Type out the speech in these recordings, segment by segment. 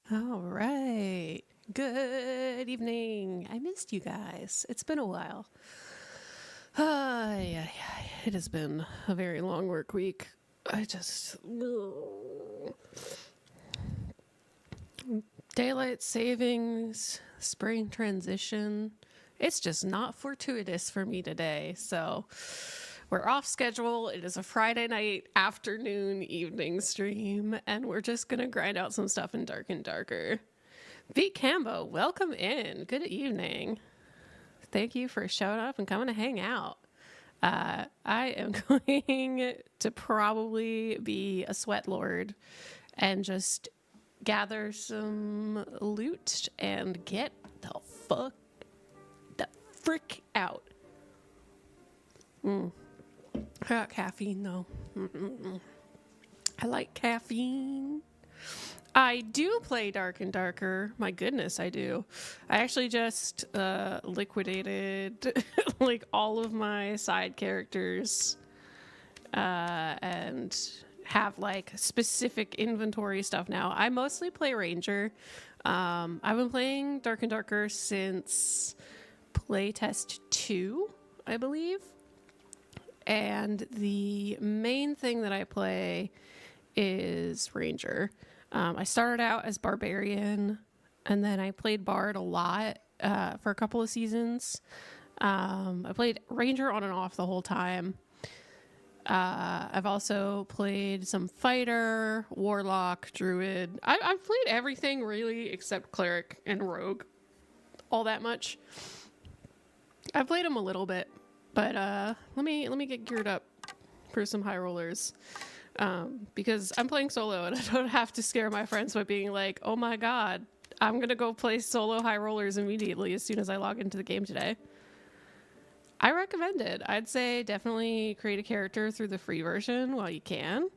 All right. Good evening. I missed you guys. It's been a while. Yeah. It has been a very long work week. I just. Daylight savings, spring transition. It's just not fortuitous for me today. So we're off schedule. It is a Friday night afternoon evening stream, and we're just going to grind out some stuff in Dark and Darker. V Cambo, welcome in. Good evening. Thank you for showing up and coming to hang out. I am going to probably be a sweat lord and just gather some loot and get the frick out. I got caffeine though. I like caffeine. I do play Dark and Darker. My goodness, I do. I actually just liquidated like all of my side characters and have like specific inventory stuff now. I mostly play Ranger. I've been playing Dark and Darker since playtest 2, I believe. And the main thing that I play is Ranger. I started out as Barbarian, and then I played Bard a lot for a couple of seasons. I played Ranger on and off the whole time. I've also played some Fighter, Warlock, Druid. I've played everything really except Cleric and Rogue all that much. I've played them a little bit, but let me get geared up for some high rollers. Because I'm playing solo and I don't have to scare my friends by being like, oh my god, I'm gonna go play solo high rollers immediately as soon as I log into the game today. I recommend it. I'd say definitely create a character through the free version while you can.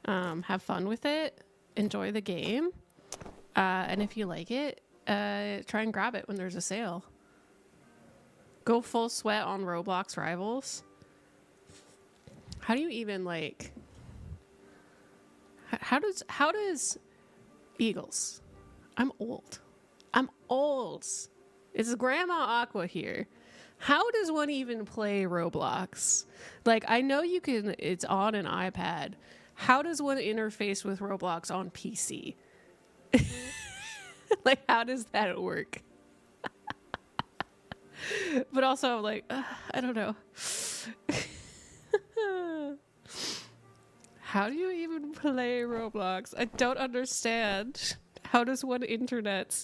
Have fun with it. Enjoy the game. And if you like it, try and grab it when there's a sale. Go full sweat on Roblox Rivals. How do you even like... How does Eagles? I'm old. It's Grandma Aqwah here. How does one even play Roblox? Like, I know you can, it's on an iPad. How does one interface with Roblox on PC? Like, how does that work? But also, like, I don't know. How do you even play Roblox? I don't understand. How does one internet?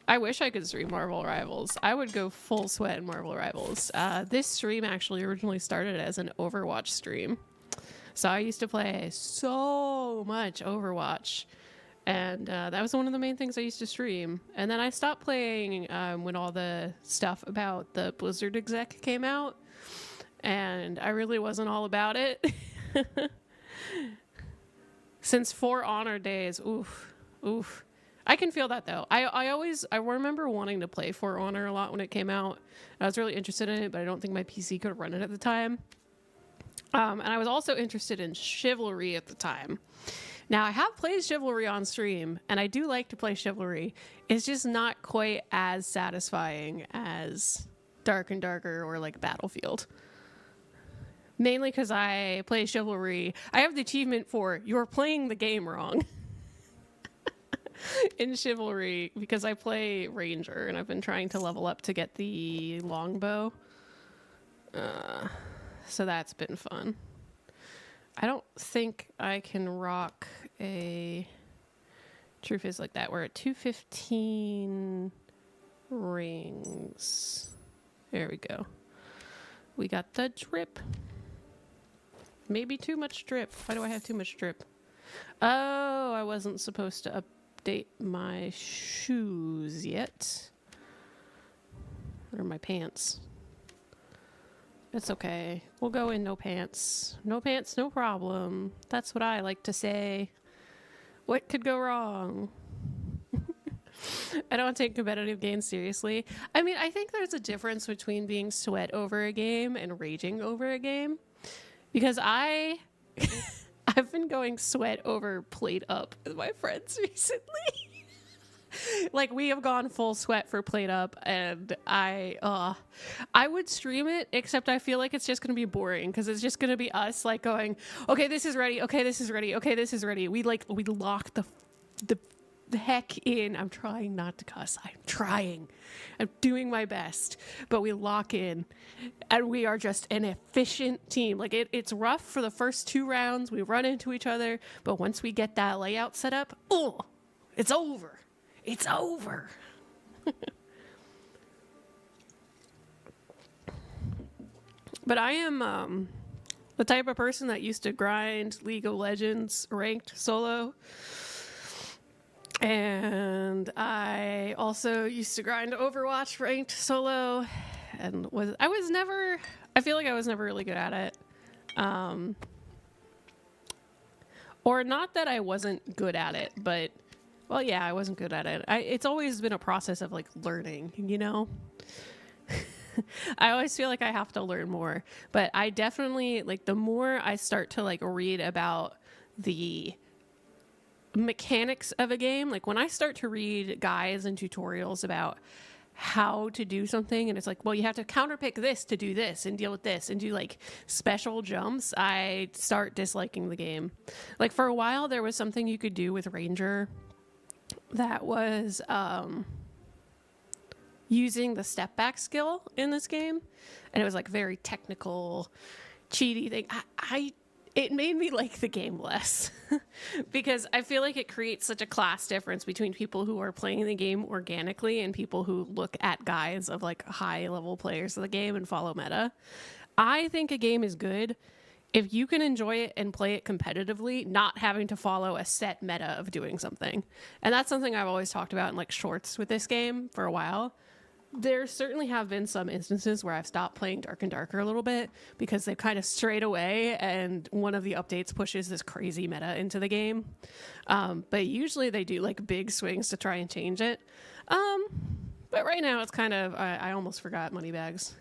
I wish I could stream Marvel Rivals. I would go full sweat in Marvel Rivals. This stream actually originally started as an Overwatch stream. So I used to play so much Overwatch. And that was one of the main things I used to stream. And then I stopped playing when all the stuff about the Blizzard exec came out. And I really wasn't all about it. Since For Honor days, oof. I can feel that though. I remember wanting to play For Honor a lot when it came out. I was really interested in it, but I don't think my PC could run it at the time. And I was also interested in Chivalry at the time. Now, I have played Chivalry on stream, and I do like to play Chivalry. It's just not quite as satisfying as Dark and Darker or like Battlefield. Mainly because I play Chivalry. I have the achievement for you're playing the game wrong in Chivalry because I play Ranger and I've been trying to level up to get the longbow. So that's been fun. I don't think I can rock a True Fizz like that. We're at 215 rings. There we go. We got the drip. Maybe too much drip. Why do I have too much drip? Oh, I wasn't supposed to update my shoes yet. Or my pants. It's okay. We'll go in no pants. No pants, no problem. That's what I like to say. What could go wrong? I don't take competitive games seriously. I mean, I think there's a difference between being sweat over a game and raging over a game. Because I I've been going sweat over plate up with my friends recently. Like, we have gone full sweat for plate up, and I would stream it, except I feel like it's just going to be boring because it's just going to be us like going, okay, this is ready. Okay, this is ready. Okay, this is ready. We lock the heck in. I'm trying not to cuss. I'm doing my best, but we lock in, and we are just an efficient team. Like, it's rough for the first 2 rounds. We run into each other, but once we get that layout set up, it's over. It's over. But I am the type of person that used to grind League of Legends ranked solo. And I also used to grind Overwatch ranked solo, and I feel like I was never really good at it. Or not that I wasn't good at it, but well, yeah, I wasn't good at it. It's always been a process of like learning, you know? I always feel like I have to learn more, but I definitely, like, the more I start to like read about the mechanics of a game, like when I start to read guides and tutorials about how to do something, and it's like, well, you have to counterpick this to do this and deal with this and do like special jumps, I start disliking the game. Like, for a while there was something you could do with Ranger that was using the step back skill in this game, and it was like very technical, cheaty thing. It made me like the game less because I feel like it creates such a class difference between people who are playing the game organically and people who look at guides of like high level players of the game and follow meta. I think a game is good if you can enjoy it and play it competitively, not having to follow a set meta of doing something. And that's something I've always talked about in like shorts with this game for a while. There certainly have been some instances where I've stopped playing Dark and Darker a little bit because they've kind of strayed away and one of the updates pushes this crazy meta into the game. But usually they do like big swings to try and change it. But right now it's kind of, I almost forgot Moneybags.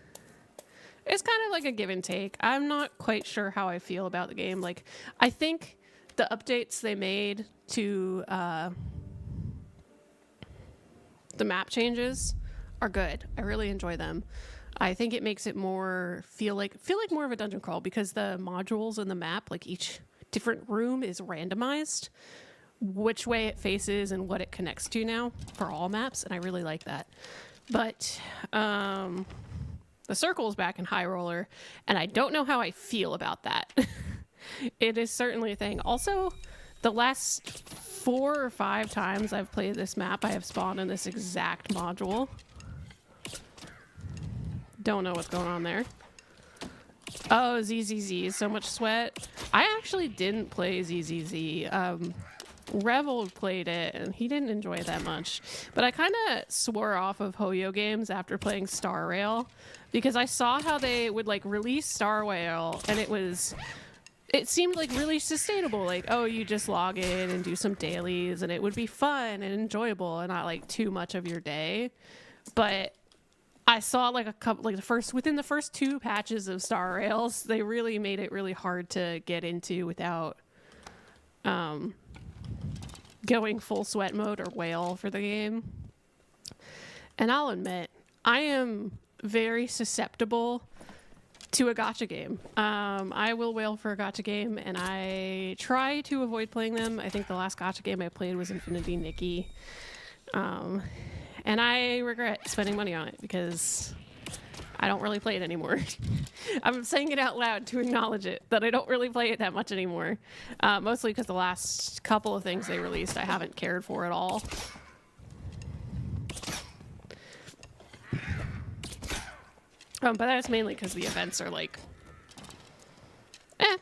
It's kind of like a give and take. I'm not quite sure how I feel about the game. Like, I think the updates they made to the map changes are good. I really enjoy them. I think it makes it feel like more of a dungeon crawl because the modules in the map, like each different room is randomized, which way it faces and what it connects to now for all maps, and I really like that. But the circle's back in High Roller, and I don't know how I feel about that. It is certainly a thing. Also, the last 4 or 5 times I've played this map, I have spawned in this exact module. Don't know what's going on there. Oh, ZZZ, so much sweat. I actually didn't play ZZZ. Revel played it, and he didn't enjoy it that much. But I kind of swore off of Hoyo games after playing Star Rail, because I saw how they would like release Star Rail, and it seemed like really sustainable. Like, oh, you just log in and do some dailies, and it would be fun and enjoyable and not like too much of your day. But I saw like a couple, like within the first 2 patches of Star Rails, they really made it really hard to get into without going full sweat mode or whale for the game. And I'll admit, I am very susceptible to a gacha game. I will whale for a gacha game, and I try to avoid playing them. I think the last gacha game I played was Infinity Nikki. And I regret spending money on it because I don't really play it anymore. I'm saying it out loud to acknowledge it, that I don't really play it that much anymore. Mostly because the last couple of things they released I haven't cared for at all. But that's mainly because the events are like...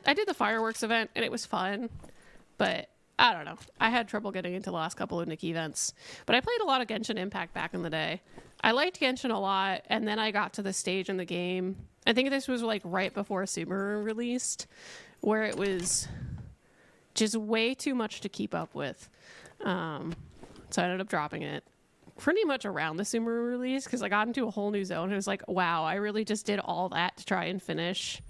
I did the fireworks event and it was fun, but I don't know. I had trouble getting into the last couple of Nikki events. But I played a lot of Genshin Impact back in the day. I liked Genshin a lot, and then I got to the stage in the game. I think this was like right before Sumeru released, where it was just way too much to keep up with. So I ended up dropping it pretty much around the Sumeru release, because I got into a whole new zone. It was like, wow, I really just did all that to try and finish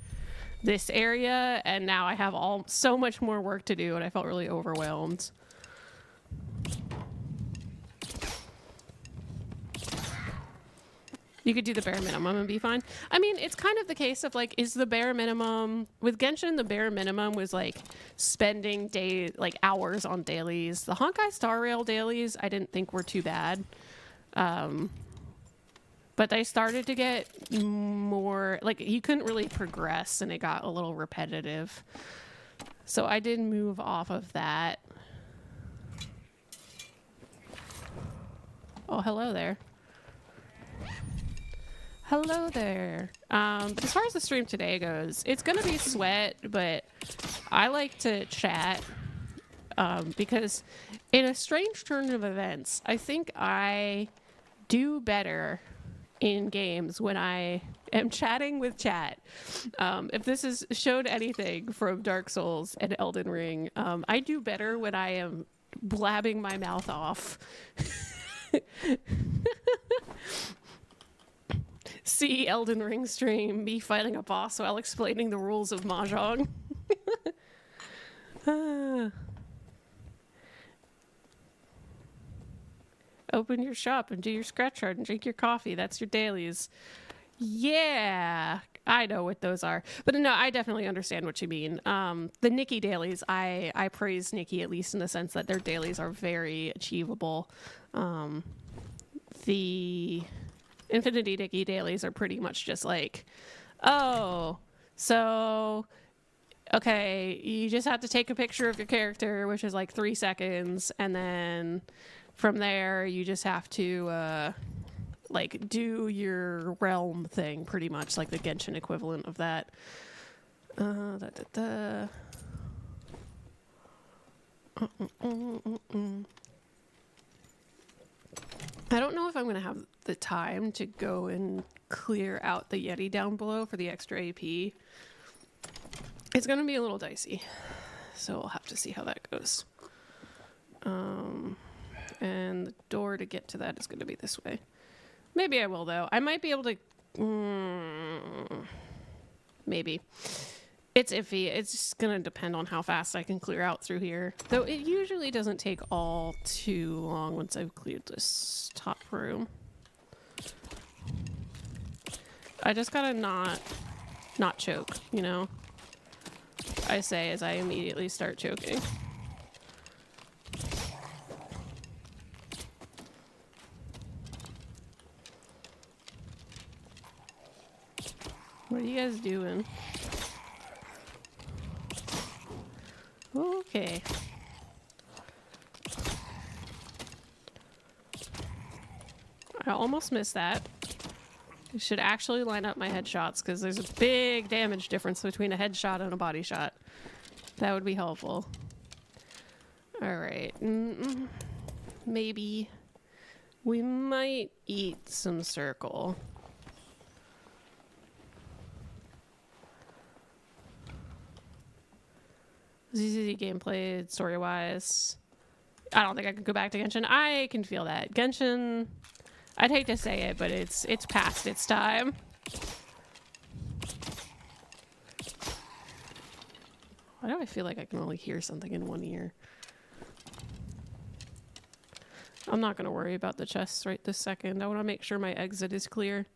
this area, and now I have so much more work to do, and I felt really overwhelmed. You could do the bare minimum and be fine. I mean, it's kind of the case of like, is the bare minimum with Genshin? The bare minimum was like spending hours on dailies. The Honkai Star Rail dailies, I didn't think were too bad, but they started to get more like you couldn't really progress, and it got a little repetitive. So I did move off of that. Oh, hello there. Hello there. But as far as the stream today goes, it's gonna be sweat, but I like to chat because in a strange turn of events, I think I do better in games when I am chatting with chat. If this has showed anything from Dark Souls and Elden Ring, I do better when I am blabbing my mouth off. See Elden Ring stream, me fighting a boss while explaining the rules of Mahjong. Open your shop and do your scratch card and drink your coffee. That's your dailies. Yeah, I know what those are. But no, I definitely understand what you mean. The Nikki dailies, I praise Nikki at least in the sense that their dailies are very achievable. The Infinity Nikki dailies are pretty much just like, oh, so, okay, you just have to take a picture of your character, which is like 3 seconds, and then from there, you just have to, like, do your realm thing, pretty much, like the Genshin equivalent of that. I don't know if I'm going to have the time to go and clear out the Yeti down below for the extra AP. It's going to be a little dicey, so we'll have to see how that goes. And the door to get to that is going to be this way. Maybe I will, though. I might be able to... maybe. It's iffy. It's just going to depend on how fast I can clear out through here. Though it usually doesn't take all too long once I've cleared this top room. I just gotta not choke, you know? I say as I immediately start choking. What are you guys doing? Okay. I almost missed that. I should actually line up my headshots because there's a big damage difference between a headshot and a body shot. That would be helpful. Alright. Maybe we might eat some circle. ZZ gameplay, story-wise. I don't think I could go back to Genshin. I can feel that. Genshin, I'd hate to say it, but it's past its time. Why do I feel like I can only hear something in one ear? I'm not going to worry about the chests right this second. I want to make sure my exit is clear.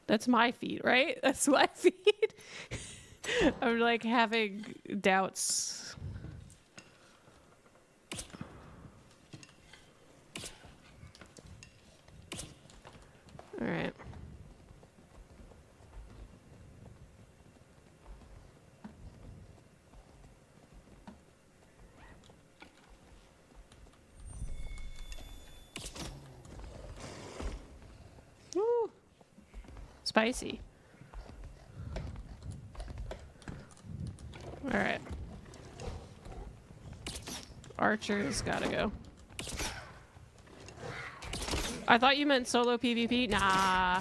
That's my feet, right? That's my feet. I'm like having doubts. All right. Woo. Spicy. All right. Archer's gotta go. I thought you meant solo PvP. Nah.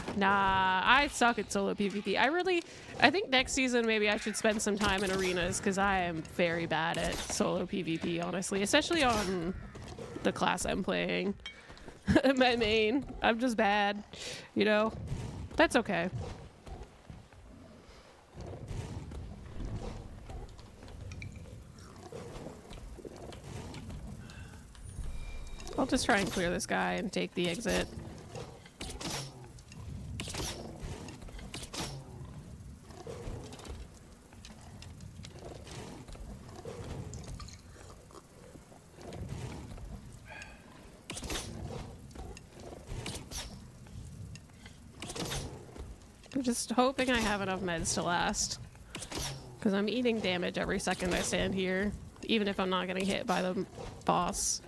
I suck at solo PvP. I think next season maybe I should spend some time in arenas because I am very bad at solo PvP, honestly, especially on the class I'm playing. My main. I'm just bad, you know? That's okay. I'll just try and clear this guy and take the exit. I'm just hoping I have enough meds to last. Because I'm eating damage every second I stand here, even if I'm not getting hit by the boss.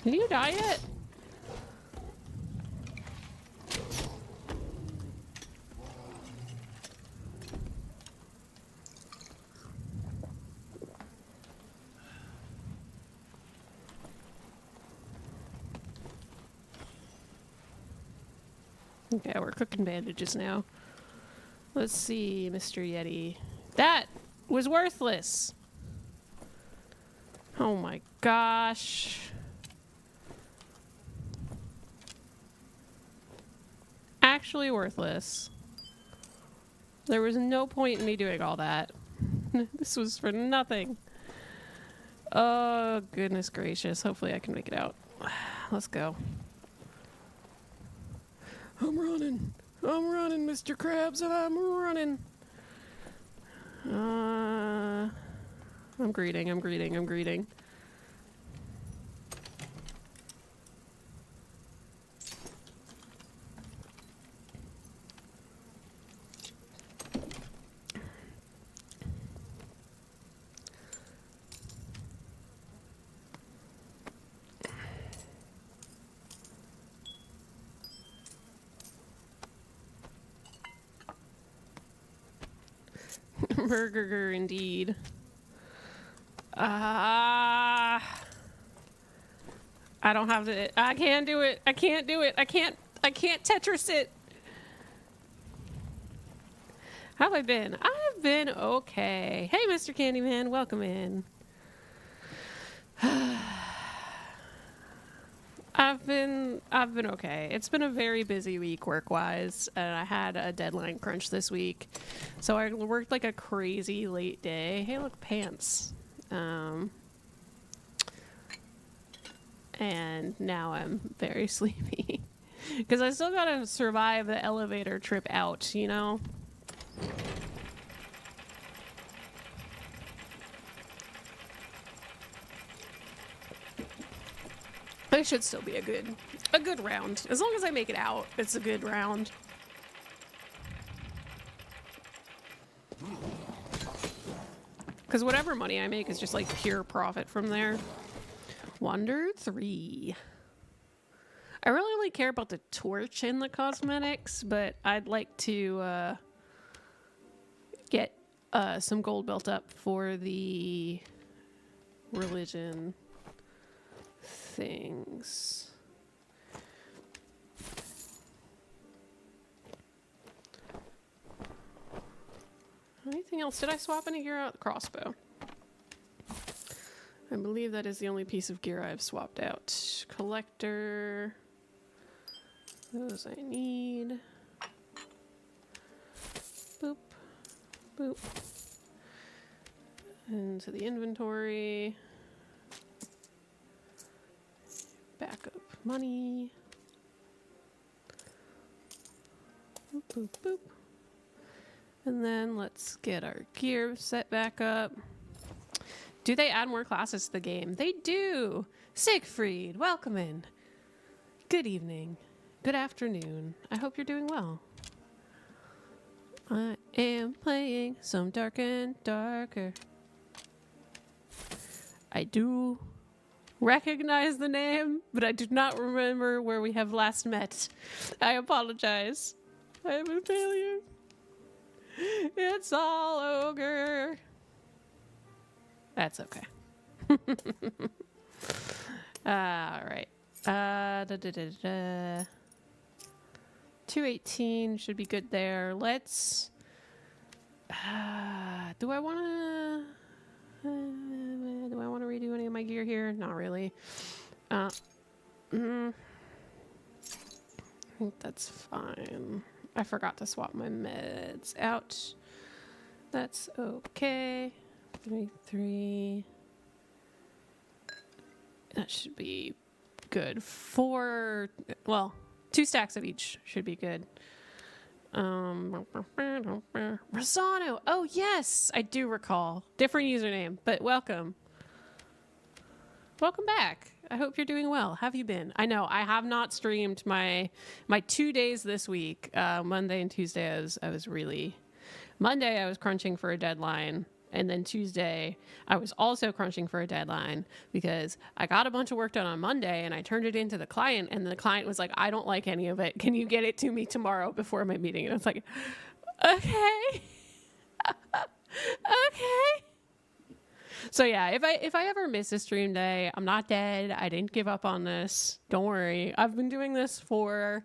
Can you die yet? Okay, we're cooking bandages now. Let's see, Mr. Yeti. That was worthless. Oh my gosh. Actually worthless. There was no point in me doing all that. This was for nothing. Oh, goodness gracious. Hopefully I can make it out. Let's go. I'm running. I'm running, Mr. Krabs, and I'm running. I'm greeting, I'm greeting, I'm greeting. Burger indeed. I don't have the. I can't do it. I can't do it. I can't Tetris it. How have I been? I've been okay. Hey, Mr. Candyman, welcome in. I've been okay. It's been a very busy week work-wise, and I had a deadline crunch this week. So I worked like a crazy late day. Hey, look, pants. And now I'm very sleepy. Because I still gotta survive the elevator trip out, you know? It should still be a good round. As long as I make it out, it's a good round. Because whatever money I make is just like pure profit from there. Wonder 3. I really only care about the torch and the cosmetics, but I'd like to get some gold built up for the religion things. Anything else? Did I swap any gear out? The crossbow. I believe that is the only piece of gear I've swapped out. Collector. Those I need. Boop. Boop. Into the inventory. Backup money. Boop, boop, boop. And then let's get our gear set back up. Do they add more classes to the game? They do! Siegfried, welcome in. Good evening. Good afternoon. I hope you're doing well. I am playing some Dark and Darker. I do recognize the name, but I do not remember where we have last met. I apologize. I am a failure. It It's all ogre. That's okay. All right. 218 should be good there. Let's. Do I want to redo any of my gear here? Not really. I think that's fine. I forgot to swap my meds out. That's okay. 33. That should be good. 2 stacks of each should be good. Rosano. Oh, yes, I do recall. Different username, but welcome. Welcome back. I hope you're doing well. How have you been? I know I have not streamed my 2 days this week. Monday and Tuesday, Monday, I was crunching for a deadline. And then Tuesday, I was also crunching for a deadline because I got a bunch of work done on Monday and I turned it into the client. And the client was like, I don't like any of it. Can you get it to me tomorrow before my meeting? And I was like, okay. Okay. So yeah, if I ever miss a stream day, I'm not dead. I didn't give up on this. Don't worry. I've been doing this for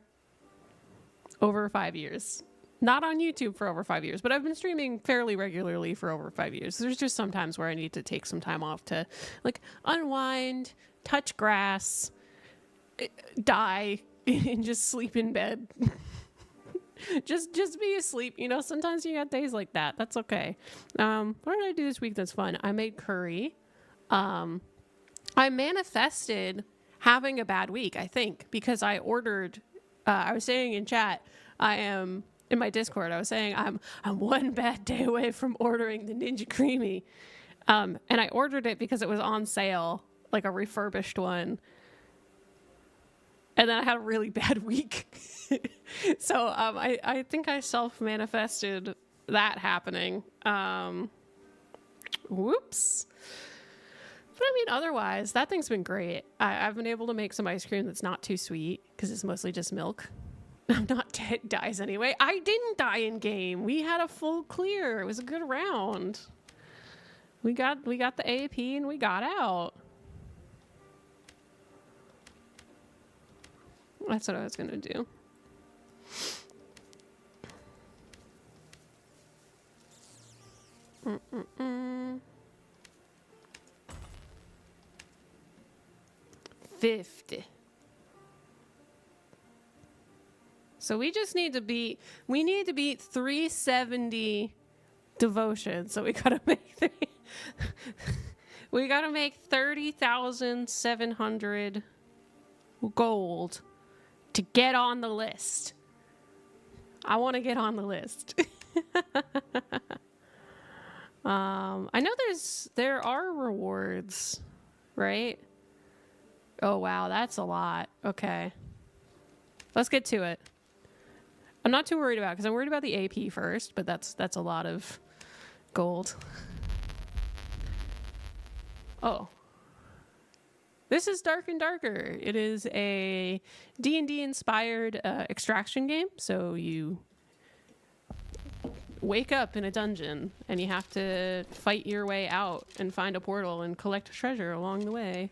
over 5 years. Not on YouTube for over 5 years, but I've been streaming fairly regularly for over 5 years. There's just some times where I need to take some time off to like unwind, touch grass, die, and just sleep in bed. just be asleep. You know, sometimes you got days like that. That's okay. What did I do this week that's fun? I made curry. I manifested having a bad week, I think, because I ordered, I was saying in chat, in my Discord, I was saying I'm one bad day away from ordering the Ninja Creamy. And I ordered it because it was on sale, like a refurbished one. And then I had a really bad week. So I think I self-manifested that happening. Whoops. But I mean, otherwise, that thing's been great. I've been able to make some ice cream that's not too sweet because it's mostly just milk. I'm not dead. Dies anyway. I didn't die in game. We had a full clear. It was a good round. We got the AAP and we got out. That's what I was gonna do. Mm-mm-mm. 50. So we need to beat 370 devotion. So we gotta make 30,700 gold to get on the list. I want to get on the list. I know there are rewards, right? Oh wow, that's a lot. Okay, let's get to it. I'm not too worried about it because I'm worried about the AP first, but that's a lot of gold. Oh. This is Dark and Darker. It is a D&D inspired extraction game. So you wake up in a dungeon and you have to fight your way out and find a portal and collect treasure along the way.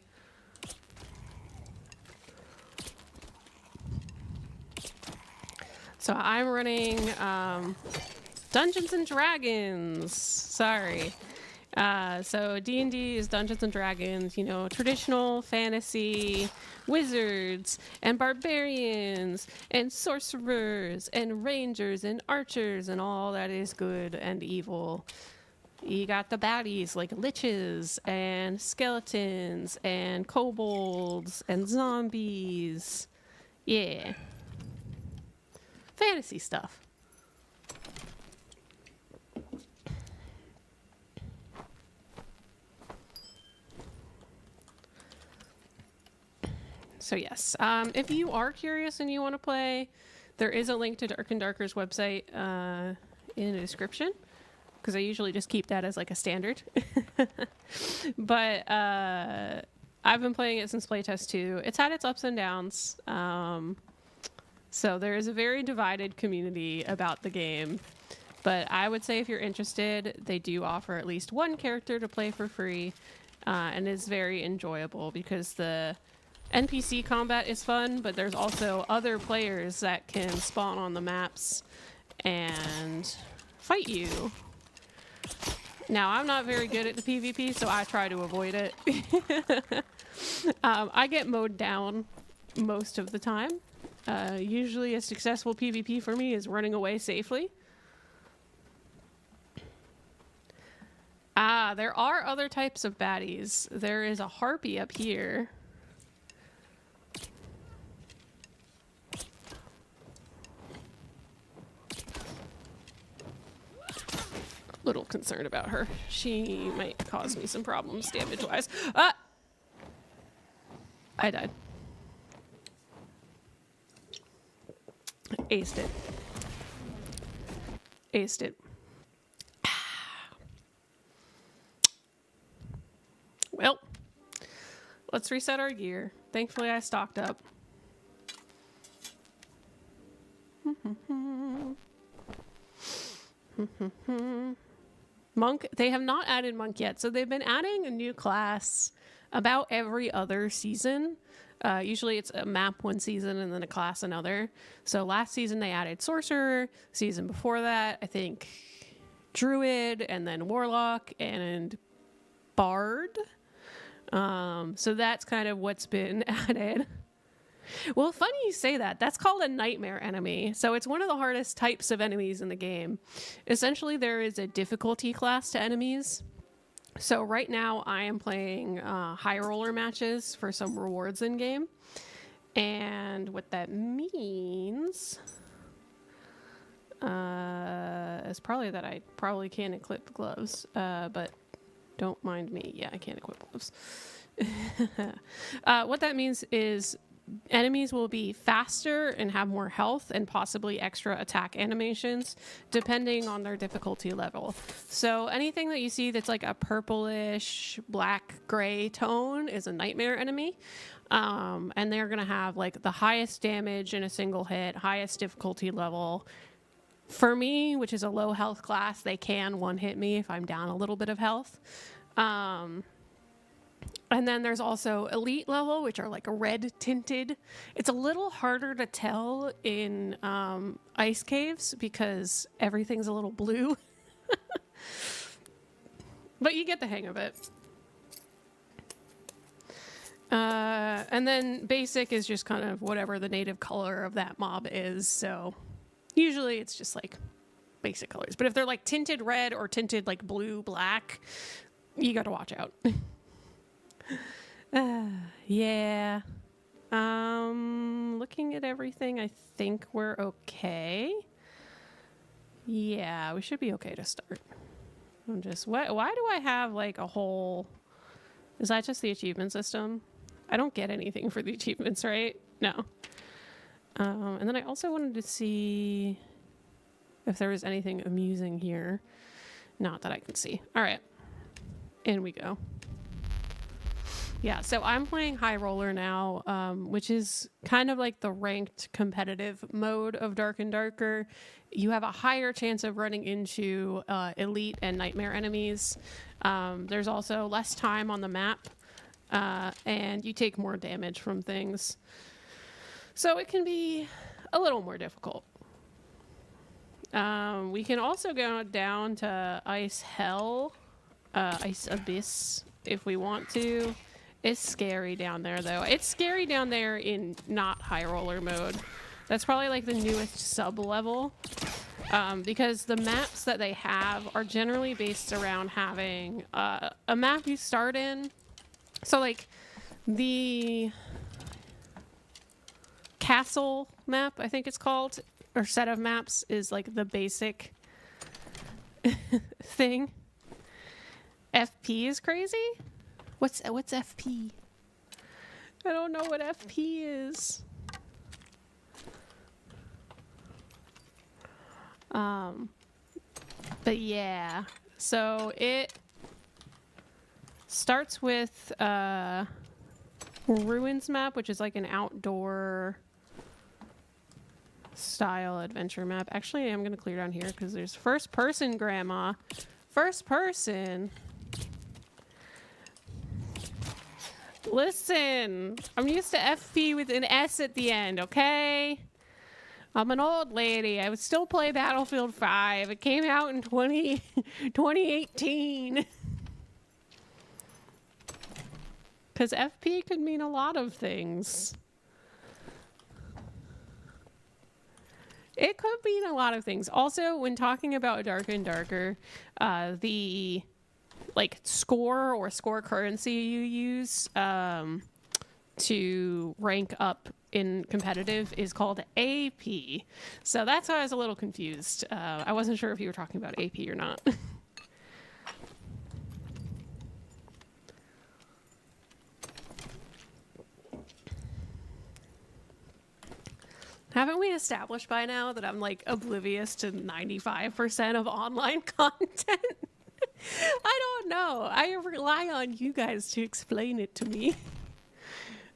So I'm running Dungeons and Dragons. Sorry. So D&D is Dungeons and Dragons, you know, traditional fantasy, wizards and barbarians and sorcerers and rangers and archers and all that is good and evil. You got the baddies like liches and skeletons and kobolds and zombies. Yeah. Fantasy stuff. So yes, if you are curious and you want to play, there is a link to Dark and Darker's website in the description, because I usually just keep that as like a standard. But I've been playing it since playtest 2. It's had its ups and downs. So there is a very divided community about the game. But I would say if you're interested, they do offer at least one character to play for free, and is very enjoyable because the NPC combat is fun, but there's also other players that can spawn on the maps and fight you. Now, I'm not very good at the PvP, so I try to avoid it. I get mowed down most of the time. Usually a successful PvP for me is running away safely. There are other types of baddies. There is a harpy up here. Little concerned about her. She might cause me some problems damage-wise. Ah! I died. Aced it. Aced it. Well, let's reset our gear. Thankfully, I stocked up. Monk, they have not added Monk yet, so they've been adding a new class about every other season. Usually it's a map one season and then a class another. So last season they added Sorcerer, season before that I think Druid, and then Warlock and Bard. So that's kind of what's been added. Well, funny you say that. That's called a nightmare enemy. So it's one of the hardest types of enemies in the game. Essentially, there is a difficulty class to enemies. So right now I am playing high roller matches for some rewards in game. And what that means is probably that I probably can't equip gloves. But don't mind me. Yeah, I can't equip gloves. What that means is enemies will be faster and have more health and possibly extra attack animations depending on their difficulty level. So anything that you see that's like a purplish, black, gray tone is a nightmare enemy. And they're going to have like the highest damage in a single hit, highest difficulty level. For me, which is a low health class, they can one hit me if I'm down a little bit of health. And then there's also elite level, which are like a red tinted. It's a little harder to tell in ice caves because everything's a little blue. But you get the hang of it. And then basic is just kind of whatever the native color of that mob is. So usually it's just like basic colors. But if they're like tinted red or tinted like blue, black, you got to watch out. Yeah. Looking at everything, I think we're okay. Yeah, we should be okay to start. I'm just, why do I have like a whole, is that just the achievement system? I don't get anything for the achievements, right? No. And then I also wanted to see if there was anything amusing here. Not that I can see. All right. In we go. Yeah, so I'm playing High Roller now, which is kind of like the ranked competitive mode of Dark and Darker. You have a higher chance of running into elite and nightmare enemies. There's also less time on the map, and you take more damage from things. So it can be a little more difficult. We can also go down to Ice Hell, Ice Abyss, if we want to. It's scary down there, though. It's scary down there in not high roller mode. That's probably like the newest sub-level. Because the maps that they have are generally based around having a map you start in. So like the castle map, I think it's called, or set of maps is like the basic thing. FP is crazy? What's FP? I don't know what FP is. But yeah, so it starts with Ruins map, which is like an outdoor style adventure map. Actually, I'm going to clear down here because there's first person, Grandma. First person. Listen, I'm used to FP with an S at the end, okay? I'm an old lady. I would still play Battlefield 5. It came out in 2018. Because FP could mean a lot of things. It could mean a lot of things. Also, when talking about Darker and Darker, the score or score currency you use to rank up in competitive is called AP. So that's why I was a little confused. I wasn't sure if you were talking about AP or not. Haven't we established by now that I'm like oblivious to 95% of online content? I don't know. I rely on you guys to explain it to me.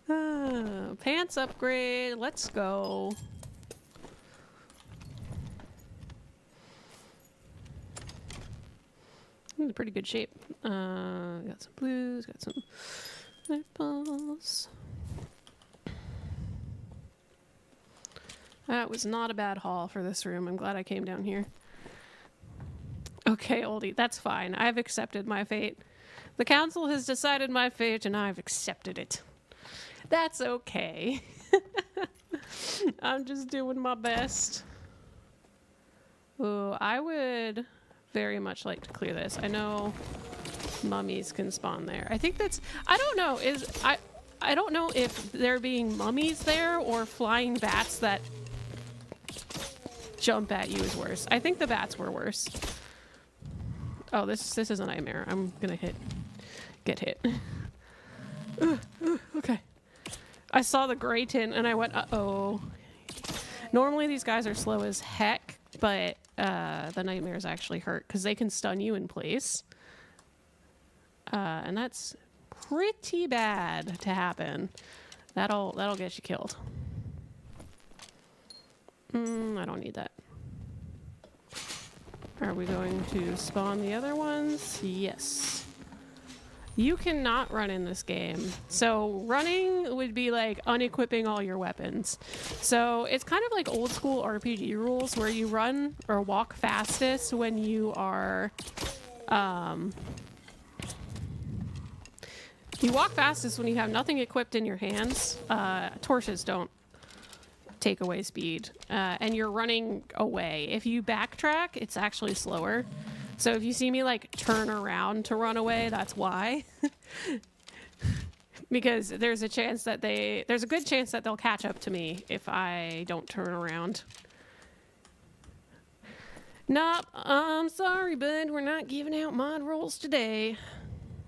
Pants upgrade. Let's go. In pretty good shape. Got some blues, got some purples. That was not a bad haul for this room. I'm glad I came down here. Okay, oldie, that's fine. I've accepted my fate. The council has decided my fate, and I've accepted it. That's okay. I'm just doing my best. Oh, I would very much like to clear this. I know mummies can spawn there. I think that's... I don't know. I don't know if there being mummies there or flying bats that jump at you is worse. I think the bats were worse. Oh, this is a nightmare. I'm gonna get hit. Okay. I saw the gray tin and I went, uh-oh. Normally these guys are slow as heck, but the nightmares actually hurt because they can stun you in place. And that's pretty bad to happen. That'll get you killed. I don't need that. Are we going to spawn the other ones? Yes. You cannot run in this game. So running would be like unequipping all your weapons. So it's kind of like old school RPG rules where you run or walk fastest when you are... you walk fastest when you have nothing equipped in your hands. Torches don't take away speed. And you're running away. If you backtrack, it's actually slower. So if you see me like turn around to run away, that's why. Because there's a chance that there's a good chance that they'll catch up to me if I don't turn around. Nope, I'm sorry, bud. We're not giving out mod rolls today.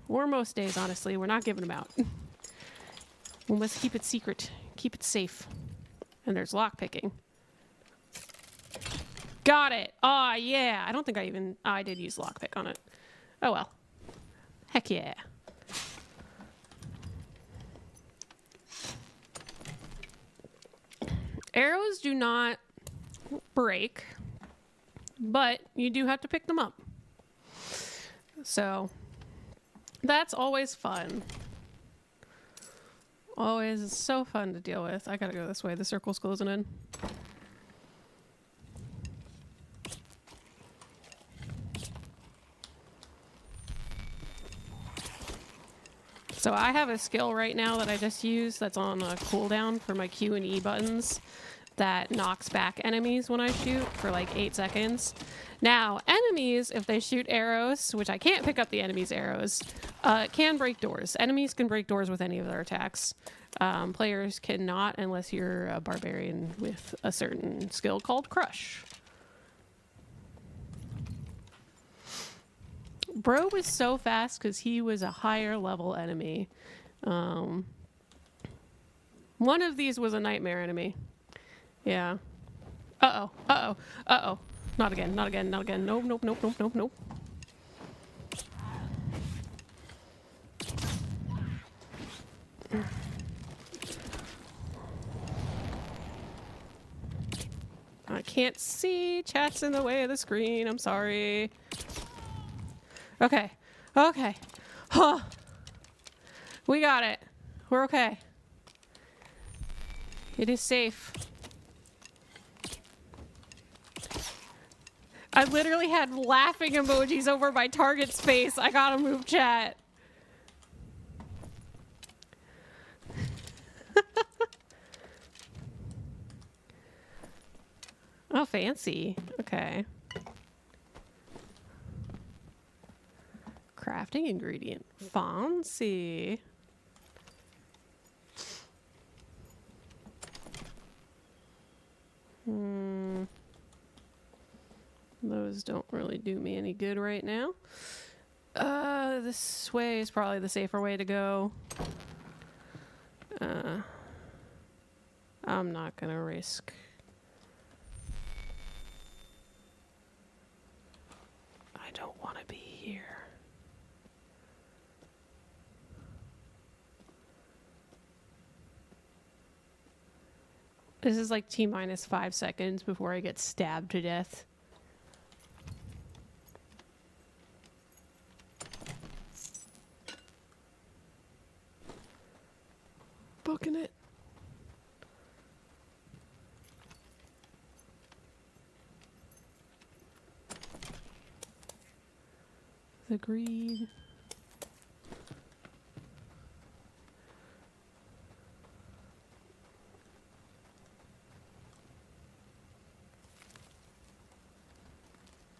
Or most days, honestly. We're not giving them out. We must keep it secret. Keep it safe. And there's lockpicking. Got it. Aw, yeah. I don't think I did use lockpick on it. Oh, well. Heck yeah. Arrows do not break, but you do have to pick them up. So, that's always fun. Always so fun to deal with. I gotta go this way. The circle's closing in. So I have a skill right now that I just used that's on a cooldown for my Q and E buttons that knocks back enemies when I shoot for like 8 seconds. Now, enemies, if they shoot arrows, which I can't pick up the enemy's arrows, can break doors. Enemies can break doors with any of their attacks. Players cannot unless you're a barbarian with a certain skill called Crush. Bro was so fast because he was a higher level enemy. One of these was a nightmare enemy. Yeah. Uh-oh. Uh-oh. Uh-oh. Not again. Not again. Not again. Nope, nope, nope, nope, nope, nope. can't see. Chat's in the way of the screen. I'm sorry. Okay. Okay. Huh. We got it. We're okay. It is safe. I literally had laughing emojis over my target's face. I gotta move chat. Oh, fancy. Okay. Crafting ingredient. Fancy. Those don't really do me any good right now. This way is probably the safer way to go. I'm not gonna risk. I don't want to be here. This is like T-minus 5 seconds before I get stabbed to death. Booking it. Agreed.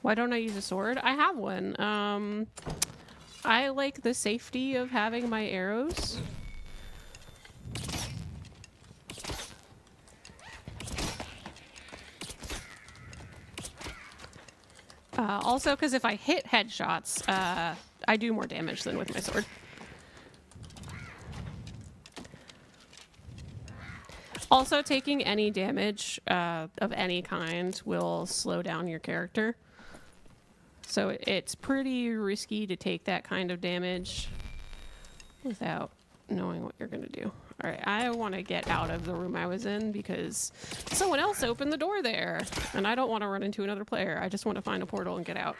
Why don't I use a sword? I have one. I like the safety of having my arrows. Also, because if I hit headshots, I do more damage than with my sword. Also, taking any damage of any kind will slow down your character. So it's pretty risky to take that kind of damage without knowing what you're going to do. All right, I want to get out of the room I was in because someone else opened the door there. And I don't want to run into another player. I just want to find a portal and get out.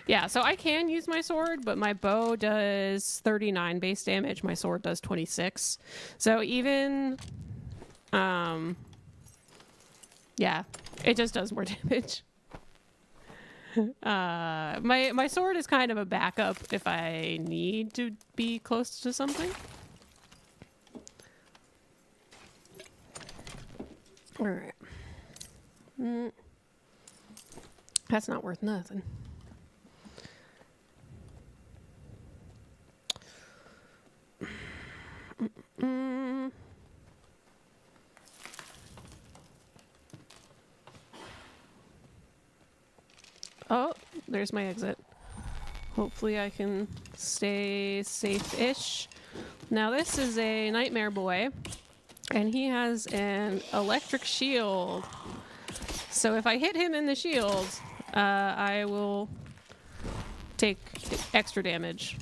Yeah, so I can use my sword, but my bow does 39 base damage. My sword does 26. So even... yeah, it just does more damage. My sword is kind of a backup if I need to be close to something. All right. That's not worth nothing. Oh, there's my exit. Hopefully I can stay safe-ish. Now this is a nightmare boy, and he has an electric shield. So if I hit him in the shield, I will take extra damage.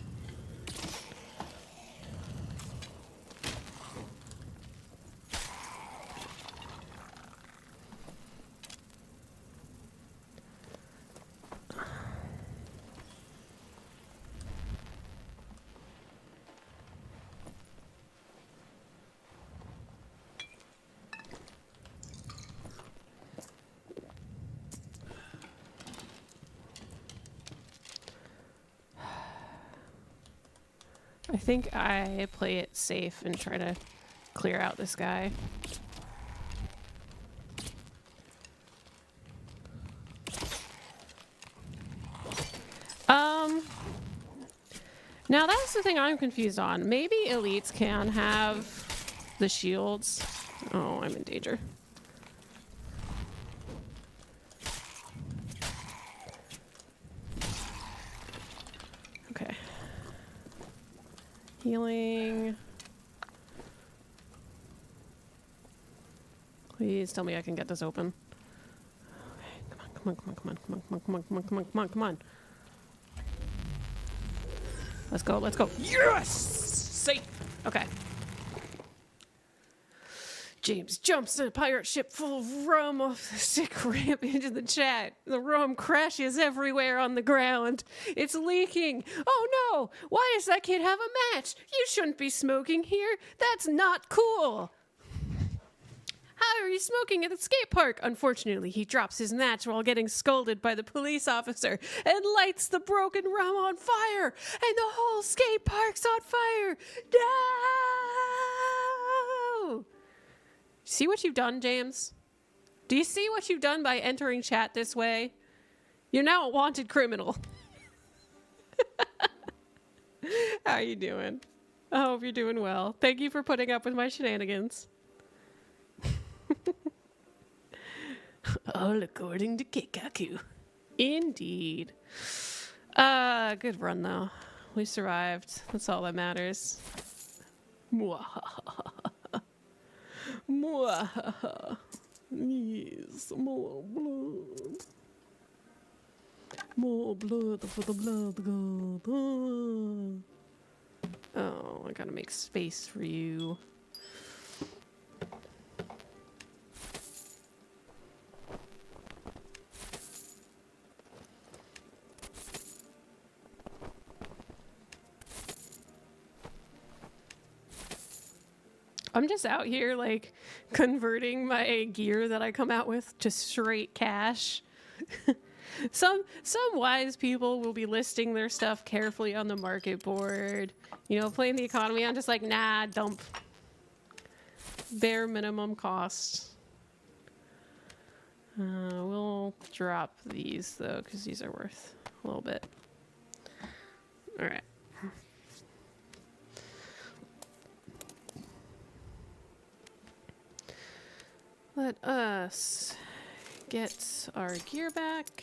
I think I play it safe and try to clear out this guy. Now that's the thing I'm confused on. Maybe elites can have the shields. Oh, I'm in danger. Okay. Healing. Please tell me I can get this open. Okay, come on, come on, come on, come on, come on, come on, come on, come on, come on, come on. Let's go, let's go. Yes! Safe! Okay. James jumps in a pirate ship full of rum off the sick ramp into the chat. The rum crashes everywhere on the ground. It's leaking. Oh no! Why does that kid have a match? You shouldn't be smoking here. That's not cool. How are you smoking at the skate park? Unfortunately, he drops his match while getting scolded by the police officer and lights the broken rum on fire. And the whole skate park's on fire. No! See what you've done, James? Do you see what you've done by entering chat this way? You're now a wanted criminal. How you doing? I hope you're doing well. Thank you for putting up with my shenanigans. All according to Kikaku. Indeed. Good run though. We survived. That's all that matters. Mwahaha. Mwahaha. Yes, more blood. More blood for the blood god. Oh, I gotta make space for you. I'm just out here, like, converting my gear that I come out with to straight cash. Some wise people will be listing their stuff carefully on the market board. You know, playing the economy. I'm just like, nah, dump. Bare minimum cost. We'll drop these, though, because these are worth a little bit. All right. Let us get our gear back.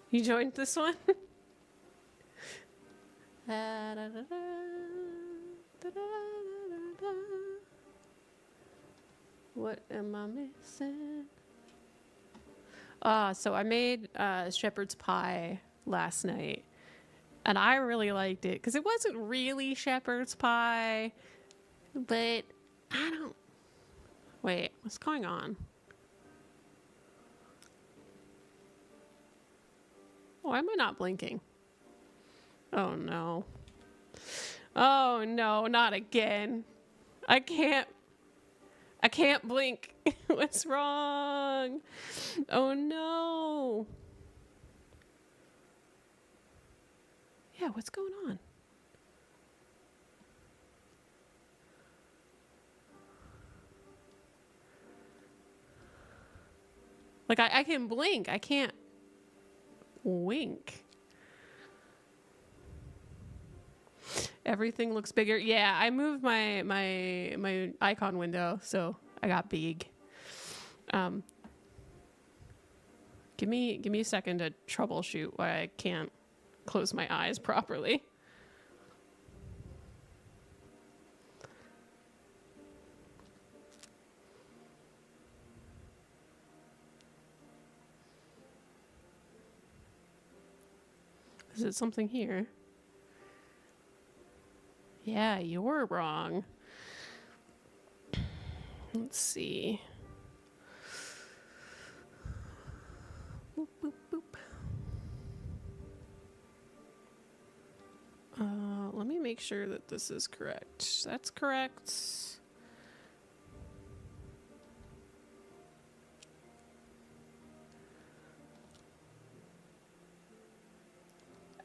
You joined this one? What am I missing? So I made shepherd's pie last night. And I really liked it because it wasn't really shepherd's pie, but I don't... Wait, what's going on? Why am I not blinking? Oh no. Oh no, not again. I can't blink. What's wrong? Oh no. Yeah, what's going on? Like, I can blink. I can't wink. Everything looks bigger. Yeah, I moved my icon window, so I got big. Give me a second to troubleshoot why I can't close my eyes properly. Is it something here? Yeah, you're wrong. Let's see. Boop, boop, boop. Let me make sure that this is correct. That's correct.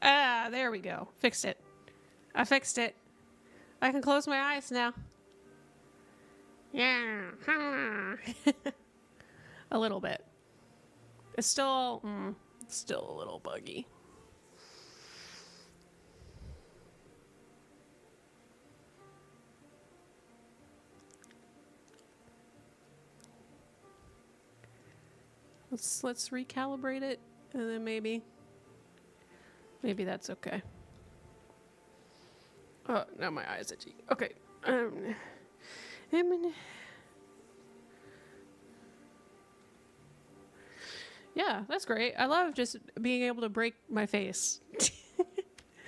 Ah, there we go. Fixed it. I fixed it. I can close my eyes now. Yeah. A little bit. It's still a little buggy. Let's recalibrate it, and then maybe that's okay. Oh, now my eyes itchy. Okay. Yeah, that's great. I love just being able to break my face.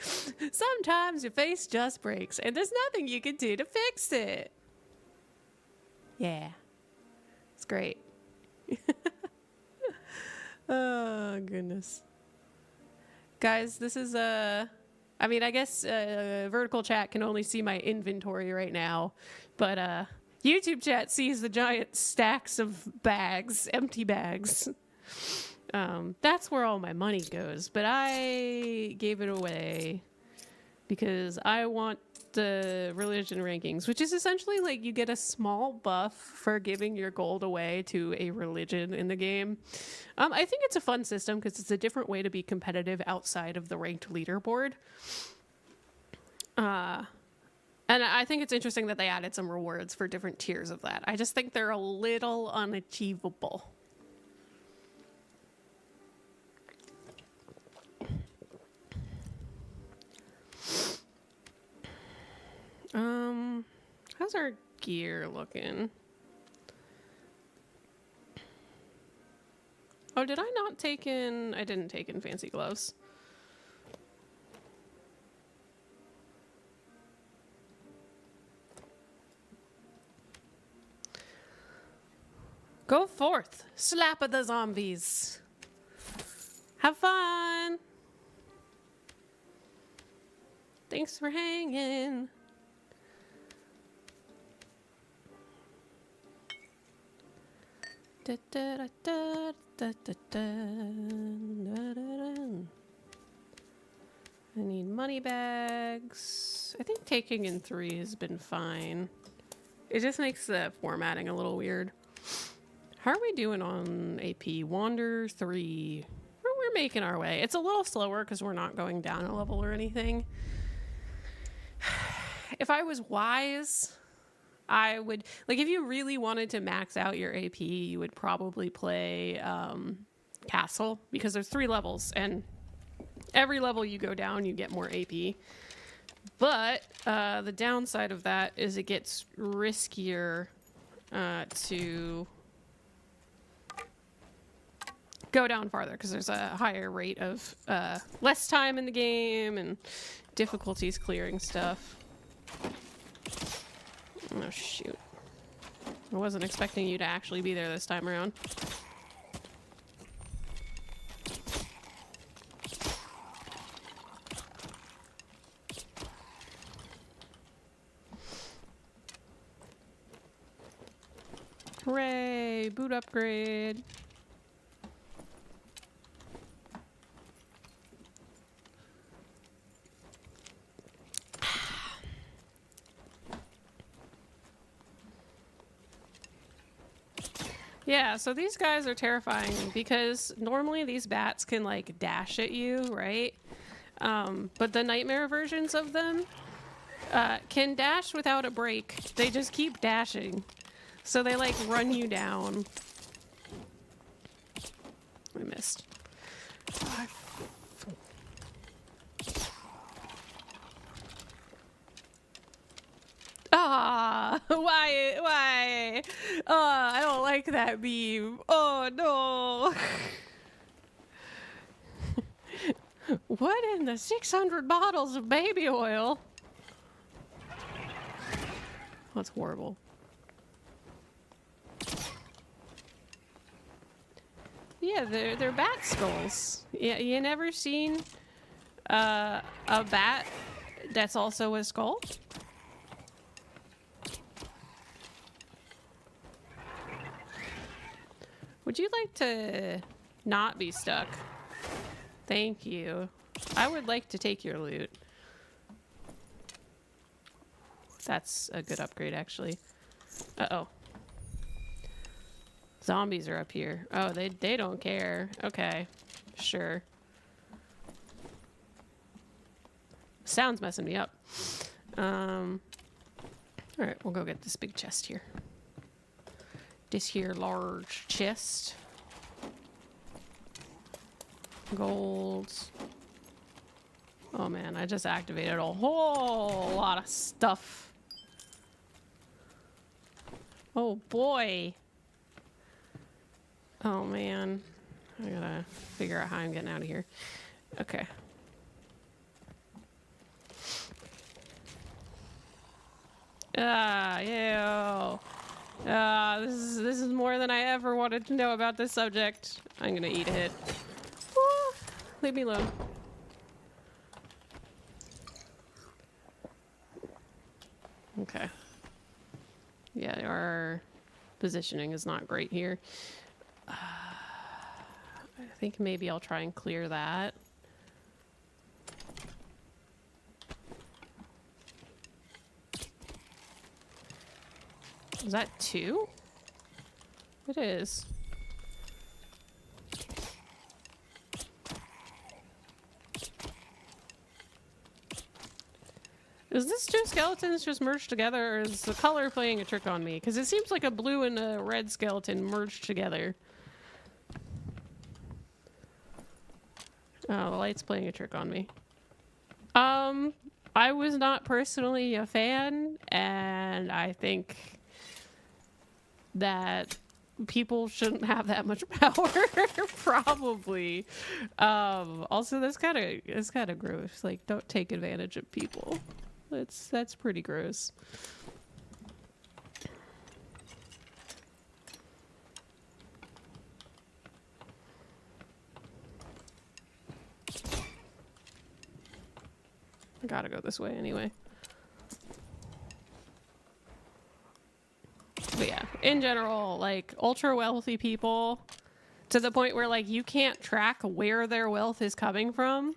Sometimes your face just breaks and there's nothing you can do to fix it. Yeah. It's great. Oh, goodness. Guys, this is I mean, I guess vertical chat can only see my inventory right now, but YouTube chat sees the giant stacks of bags, empty bags. That's where all my money goes, but I gave it away because I want the religion rankings, which is essentially like you get a small buff for giving your gold away to a religion in the game. I think it's a fun system because it's a different way to be competitive outside of the ranked leaderboard. And I think it's interesting that they added some rewards for different tiers of that. I just think they're a little unachievable. How's our gear looking? Oh, did I not take in... I didn't take in fancy gloves. Go forth, slap at the zombies. Have fun. Thanks for hanging. Da, da, da, da, da, da, da, da, da. I need money bags. I think taking in 3 has been fine. It just makes the formatting a little weird. How are we doing on AP? Wander 3. We're making our way. It's a little slower because we're not going down a level or anything. If I was wise, I would, like, if you really wanted to max out your AP, you would probably play Castle, because there's 3 levels, and every level you go down, you get more AP. But the downside of that is it gets riskier to go down farther, because there's a higher rate of less time in the game and difficulties clearing stuff. Oh, shoot. I wasn't expecting you to actually be there this time around. Hooray! Boot upgrade. Yeah, so these guys are terrifying because normally these bats can like dash at you, right? But the nightmare versions of them can dash without a break. They just keep dashing. So they like run you down. I missed. Ah, why? Oh, I don't like that beam. Oh, no. What in the 600 bottles of baby oil? That's horrible. Yeah, they're bat skulls. Yeah, you never seen a bat that's also a skull? Would you like to not be stuck? Thank you. I would like to take your loot. That's a good upgrade, actually. Uh-oh. Zombies are up here. Oh, they don't care. Okay. Sure. Sound's messing me up. Alright, we'll go get this big chest here. This here large chest. Gold. Oh man, I just activated a whole lot of stuff. Oh boy. Oh man. I gotta figure out how I'm getting out of here. Okay. Ew. This is more than I ever wanted to know about this subject. I'm gonna eat it. Woo. Leave me alone. Okay. Yeah, our positioning is not great here. I think maybe I'll try and clear that. Is that 2? It is. Is this 2 skeletons just merged together, or is the color playing a trick on me? Because it seems like a blue and a red skeleton merged together. Oh, the light's playing a trick on me. I was not personally a fan, and I think that people shouldn't have that much power, probably. Also, that's kind of gross. Like, don't take advantage of people. That's pretty gross. I gotta go this way anyway. But yeah, in general, like, ultra wealthy people, to the point where, like, you can't track where their wealth is coming from.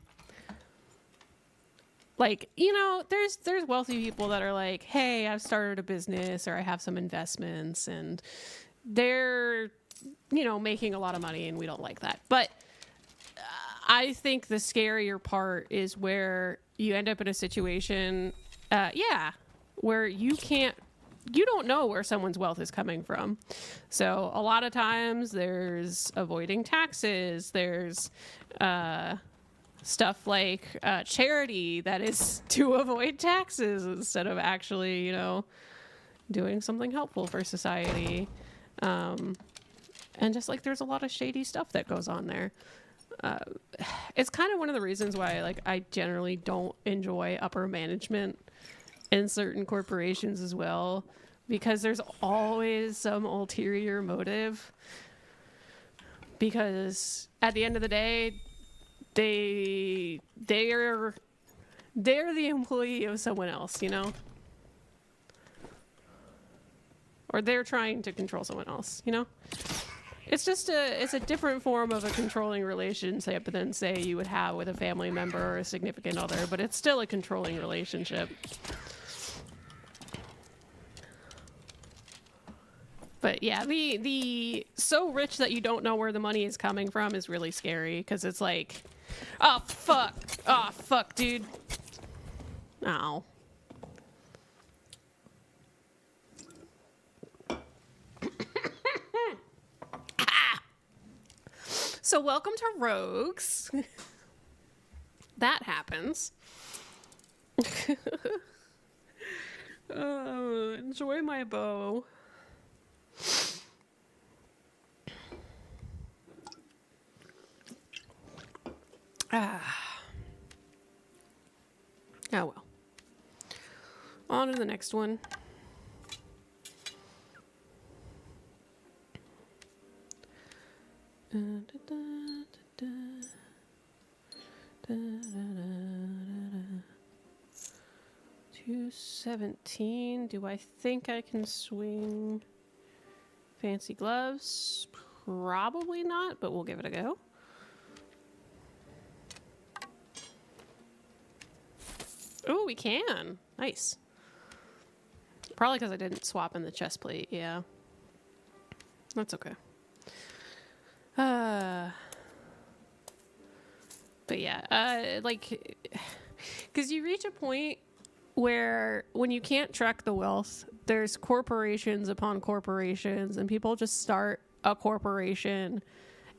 Like, you know, there's wealthy people that are like, hey, I've started a business, or I have some investments, and they're, you know, making a lot of money, and we don't like that. But I think the scarier part is where you end up in a situation, where you don't know where someone's wealth is coming from. So a lot of times there's avoiding taxes, there's stuff like charity that is to avoid taxes instead of actually, you know, doing something helpful for society. And just like there's a lot of shady stuff that goes on there. It's kind of one of the reasons why, like, I generally don't enjoy upper management in certain corporations as well, because there's always some ulterior motive. Because at the end of the day, they're the employee of someone else, you know? Or they're trying to control someone else, you know? It's just it's a different form of a controlling relationship than, say, you would have with a family member or a significant other, but it's still a controlling relationship. But yeah, the so rich that you don't know where the money is coming from is really scary, because it's like, oh fuck, dude. Ow. So welcome to Rogues. That happens. Enjoy my bow. Oh well. On to the next one. Da, da, da, da, da, da, da, 217. Do I think I can swing fancy gloves? Probably not, but we'll give it a go. Oh, we can. Nice. Probably because I didn't swap in the chest plate. Yeah. That's okay. But yeah, like, because you reach a point where when you can't track the wealth, there's corporations upon corporations, and people just start a corporation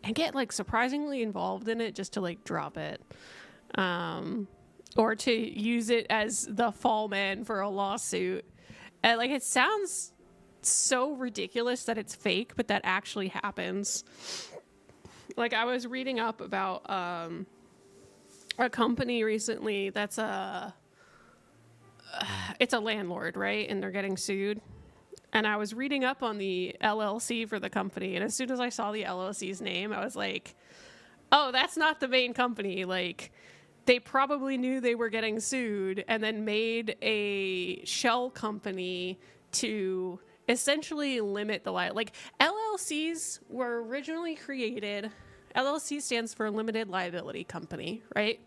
and get, like, surprisingly involved in it just to, like, drop it. Or to use it as the fall man for a lawsuit. And, like, it sounds so ridiculous that it's fake, but that actually happens. Like, I was reading up about a company recently that's it's a landlord, right? And they're getting sued. And I was reading up on the LLC for the company, and as soon as I saw the LLC's name, I was like, oh, that's not the main company. Like, they probably knew they were getting sued and then made a shell company to essentially limit the like LLCs were originally created. LLC stands for limited liability company, right?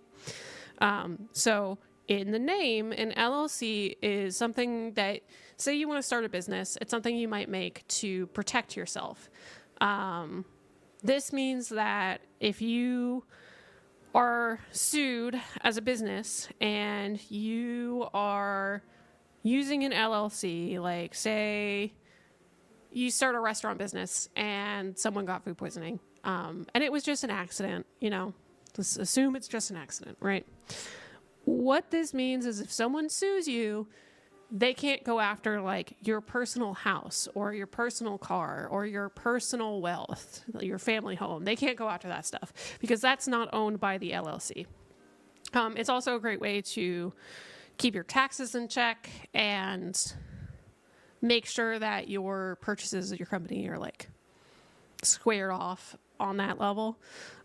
So in the name, an LLC is something that, say you want to start a business, it's something you might make to protect yourself. This means that if you are sued as a business and you are using an LLC, like say you start a restaurant business and someone got food poisoning, and it was just an accident, let's assume it's just an accident, right? What this means is if someone sues you, they can't go after like your personal house or your personal car or your personal wealth, your family home. They can't go after that stuff because that's not owned by the LLC. It's also a great way to keep your taxes in check and make sure that your purchases of your company are like squared off on that level.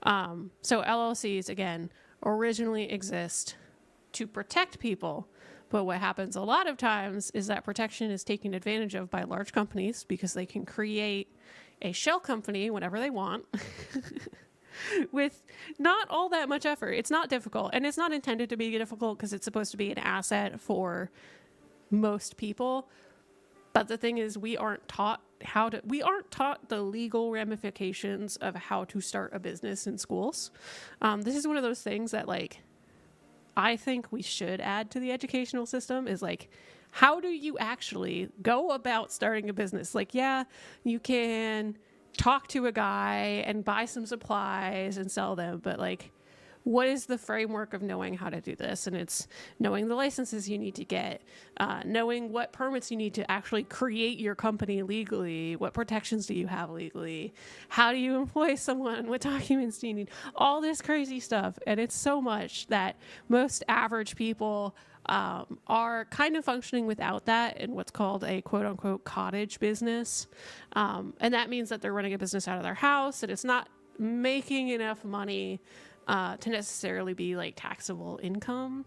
So LLCs, again, originally exist to protect people. But what happens a lot of times is that protection is taken advantage of by large companies because they can create a shell company whenever they want with not all that much effort. It's not difficult, and it's not intended to be difficult because it's supposed to be an asset for most people. But the thing is, we aren't taught the legal ramifications of how to start a business in schools. This is one of those things that like I think we should add to the educational system is like, how do you actually go about starting a business? Like, yeah, you can talk to a guy and buy some supplies and sell them, but like, what is the framework of knowing how to do this? And it's knowing the licenses you need to get, knowing what permits you need to actually create your company legally, what protections do you have legally, how do you employ someone, what documents do you need, all this crazy stuff. And it's so much that most average people are kind of functioning without that in what's called a quote unquote cottage business. And that means that they're running a business out of their house and it's not making enough money to necessarily be like taxable income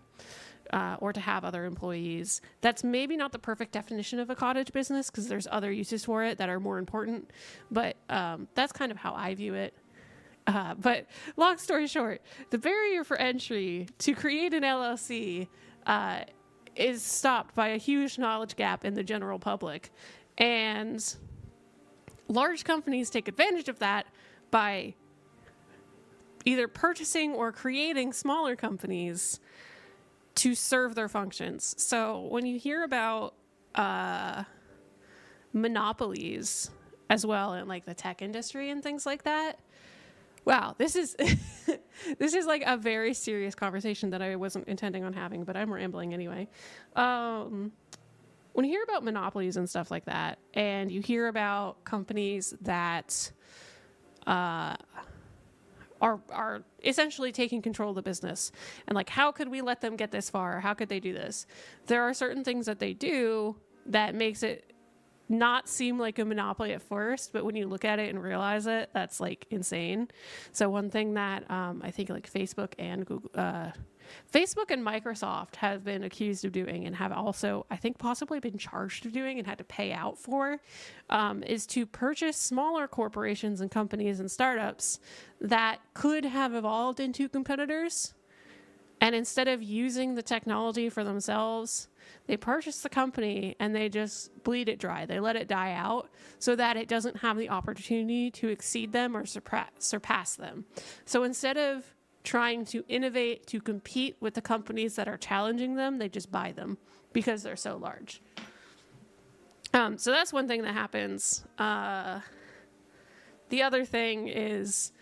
or to have other employees. That's maybe not the perfect definition of a cottage business because there's other uses for it that are more important, but that's kind of how I view it. But long story short, the barrier for entry to create an LLC is stopped by a huge knowledge gap in the general public. And large companies take advantage of that by either purchasing or creating smaller companies to serve their functions. So when you hear about monopolies as well in like the tech industry and things like that, wow, this is this is like a very serious conversation that I wasn't intending on having, but I'm rambling anyway. When you hear about monopolies and stuff like that, and you hear about companies that are essentially taking control of the business and like, how could we let them get this far? How could they do this? There are certain things that they do that makes it not seem like a monopoly at first, but when you look at it and realize it, that's like insane. So one thing that I think like Facebook and Microsoft have been accused of doing and have also, I think, possibly been charged of doing and had to pay out for is to purchase smaller corporations and companies and startups that could have evolved into competitors. And instead of using the technology for themselves, they purchase the company and they just bleed it dry. They let it die out so that it doesn't have the opportunity to exceed them or surpass them. So instead of trying to innovate to compete with the companies that are challenging them, they just buy them because they're so large. So that's one thing that happens. The other thing is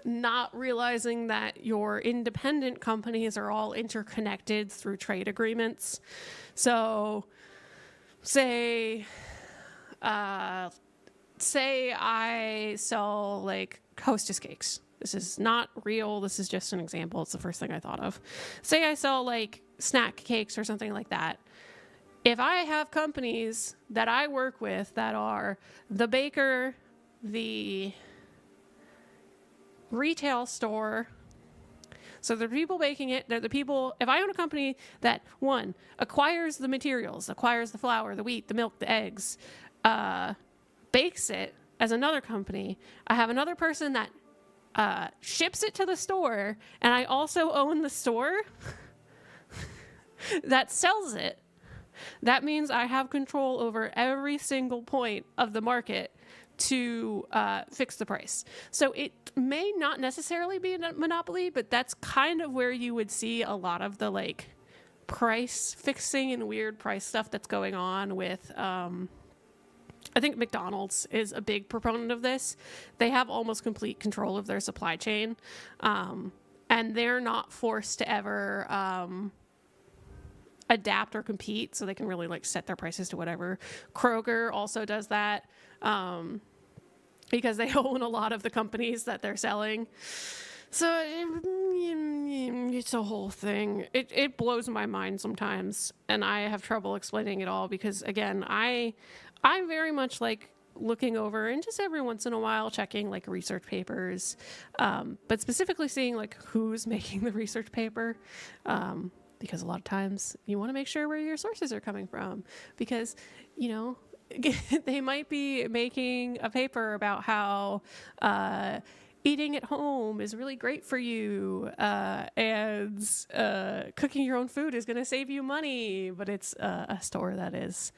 not realizing that your independent companies are all interconnected through trade agreements. So say I sell like Hostess cakes. This is not real. This is just an example. It's the first thing I thought of. Say I sell like snack cakes or something like that. if I have companies that I work with that are the baker, the retail store, so the people making it, they're the people, if I own a company that, one, acquires the materials, acquires the flour, the wheat, the milk, the eggs, bakes it as another company, I have another person that ships it to the store, and I also own the store that sells it, that means I have control over every single point of the market to fix the price. So it may not necessarily be a monopoly, but that's kind of where you would see a lot of the like price fixing and weird price stuff that's going on with I think McDonald's is a big proponent of this. They have almost complete control of their supply chain, and they're not forced to ever adapt or compete, so they can really like set their prices to whatever. Kroger also does that because they own a lot of the companies that they're selling. So it's a whole thing. It blows my mind sometimes, and I have trouble explaining it all because, again, I very much like looking over and just every once in a while checking like research papers, but specifically seeing like who's making the research paper, because a lot of times you want to make sure where your sources are coming from, because, you know, they might be making a paper about how eating at home is really great for you, and cooking your own food is going to save you money, but it's a store that is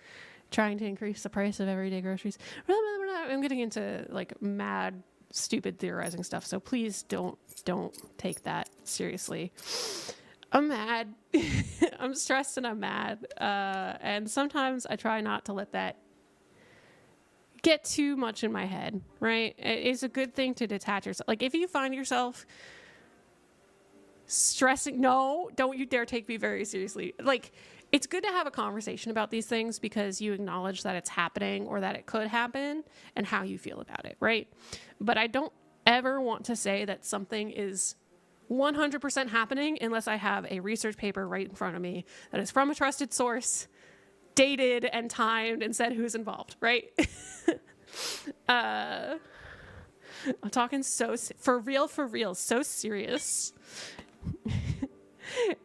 trying to increase the price of everyday groceries. I'm getting into like mad, stupid theorizing stuff, so please don't take that seriously. I'm mad. I'm stressed and I'm mad. And sometimes I try not to let that get too much in my head, right? It's a good thing to detach yourself. Like if you find yourself stressing, no, don't you dare take me very seriously. Like it's good to have a conversation about these things because you acknowledge that it's happening or that it could happen and how you feel about it, right? But I don't ever want to say that something is 100% happening unless I have a research paper right in front of me that is from a trusted source, dated and timed, and said who's involved, right? I'm talking for real, so serious.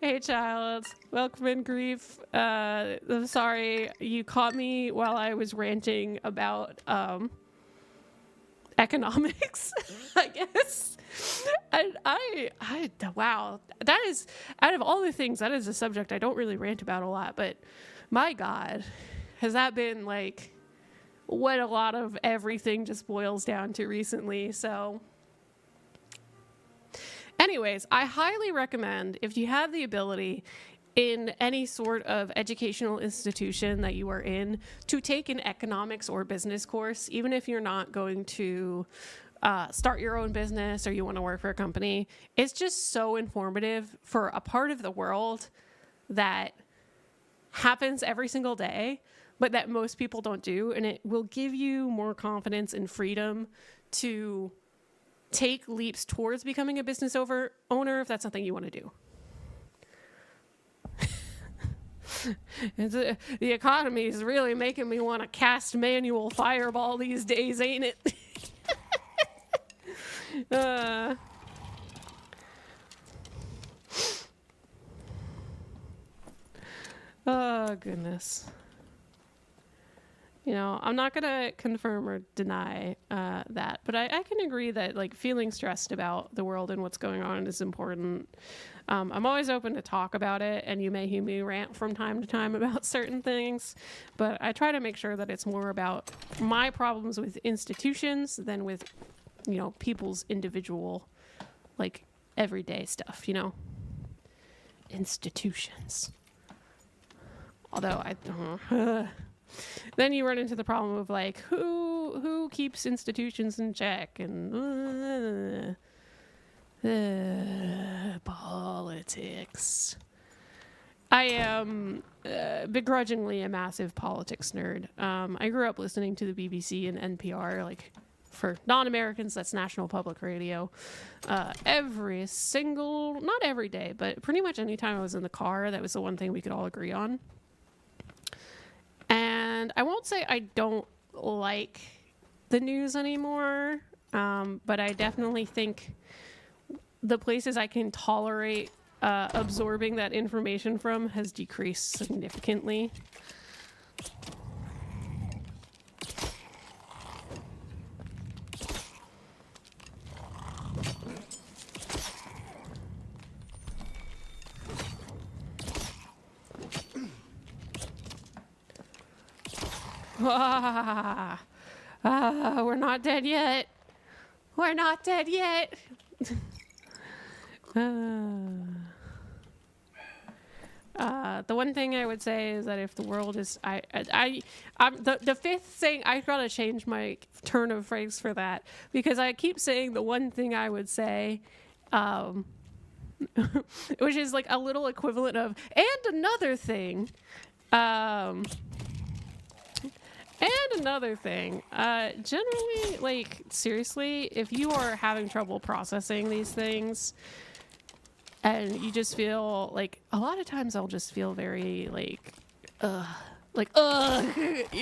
Hey, child. Welcome in, Grief. I'm sorry. You caught me while I was ranting about economics, I guess. And I wow, that is, out of all the things, that is a subject I don't really rant about a lot, but my God, has that been like what a lot of everything just boils down to recently. So anyways, I highly recommend, if you have the ability in any sort of educational institution that you are in, to take an economics or business course, even if you're not going to start your own business or you want to work for a company. It's just so informative for a part of the world that happens every single day, but that most people don't do. And it will give you more confidence and freedom to take leaps towards becoming a business owner if that's something you want to do. The economy is really making me want to cast manual fireball these days, ain't it? Oh, goodness. You know, I'm not going to confirm or deny that, but I can agree that, like, feeling stressed about the world and what's going on is important. I'm always open to talk about it, and you may hear me rant from time to time about certain things, but I try to make sure that it's more about my problems with institutions than with, you know, people's individual, like, everyday stuff, you know? Institutions. Although I don't then you run into the problem of like who keeps institutions in check and politics. I am begrudgingly a massive politics nerd. I grew up listening to the BBC and NPR, like for non-Americans, that's National Public Radio. Every single, not every day, but pretty much any time I was in the car, that was the one thing we could all agree on. And I won't say I don't like the news anymore, but I definitely think the places I can tolerate absorbing that information from has decreased significantly. We're not dead yet. We're not dead yet. The one thing I would say is that if the world is, the fifth thing, I gotta change my turn of phrase for that, because I keep saying the one thing I would say, which is like a little equivalent of, and another thing. And another thing, generally, like, seriously, if you are having trouble processing these things and you just feel like, a lot of times I'll just feel very you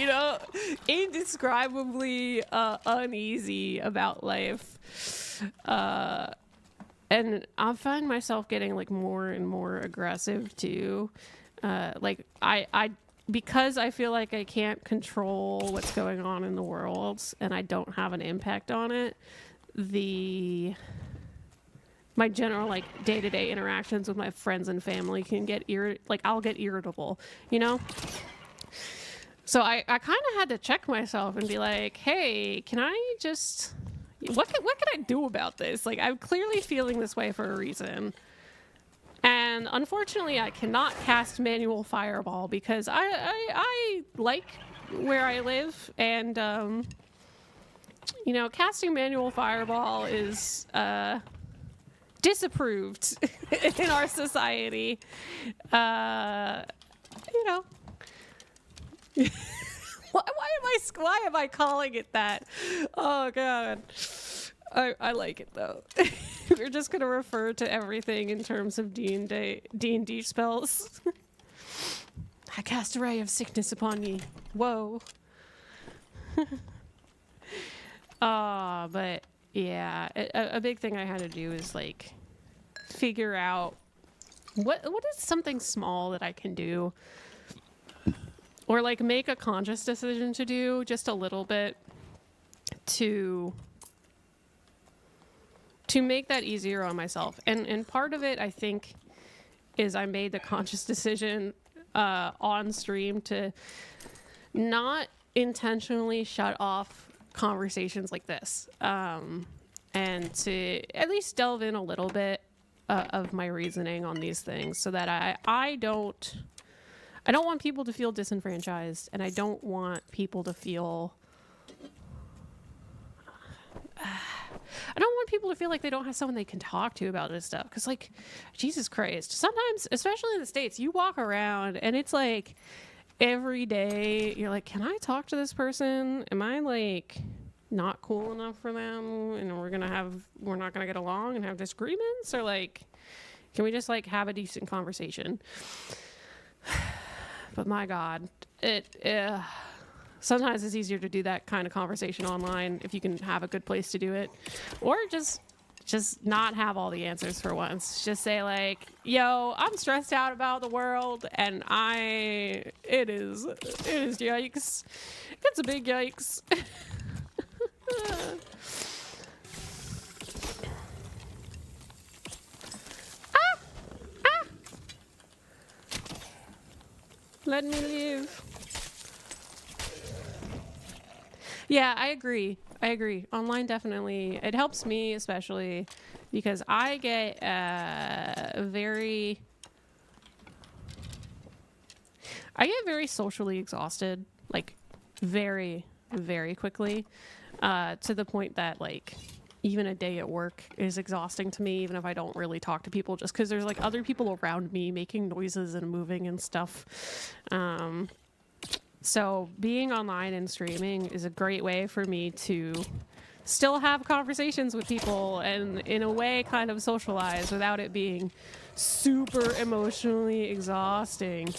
know, indescribably uneasy about life. And I find myself getting like more and more aggressive too. Because I feel like I can't control what's going on in the world and I don't have an impact on it, my general like day-to-day interactions with my friends and family can get I'll get irritable, you know? So I kind of had to check myself and be like, hey, can I just, what can I do about this? Like, I'm clearly feeling this way for a reason. And unfortunately, I cannot cast manual fireball because I like where I live, and you know, casting manual fireball is disapproved in our society. You know, why am I calling it that? Oh God. I like it though. We're just gonna refer to everything in terms of D&D spells. I cast a ray of sickness upon ye. Whoa. But yeah, a big thing I had to do is like figure out what is something small that I can do, or like make a conscious decision to do just a little bit to make that easier on myself. And part of it, I think, is I made the conscious decision on stream to not intentionally shut off conversations like this, and to at least delve in a little bit of my reasoning on these things, so that I don't want people to feel disenfranchised, and I don't want people to feel I don't want people to feel like they don't have someone they can talk to about this stuff. Because, like, Jesus Christ, sometimes, especially in the States, you walk around and it's like every day you're like, can I talk to this person? Am I like not cool enough for them? And we're not going to get along and have disagreements? Or like, can we just like have a decent conversation? But my God, sometimes it's easier to do that kind of conversation online if you can have a good place to do it, or just not have all the answers for once. Just say like, yo, I'm stressed out about the world, and it is yikes. It's a big yikes. Let me live. Yeah, I agree. Online definitely, it helps me especially because I get very socially exhausted, like very, very quickly, to the point that like even a day at work is exhausting to me, even if I don't really talk to people, just because there's like other people around me making noises and moving and stuff. So being online and streaming is a great way for me to still have conversations with people and in a way kind of socialize without it being super emotionally exhausting.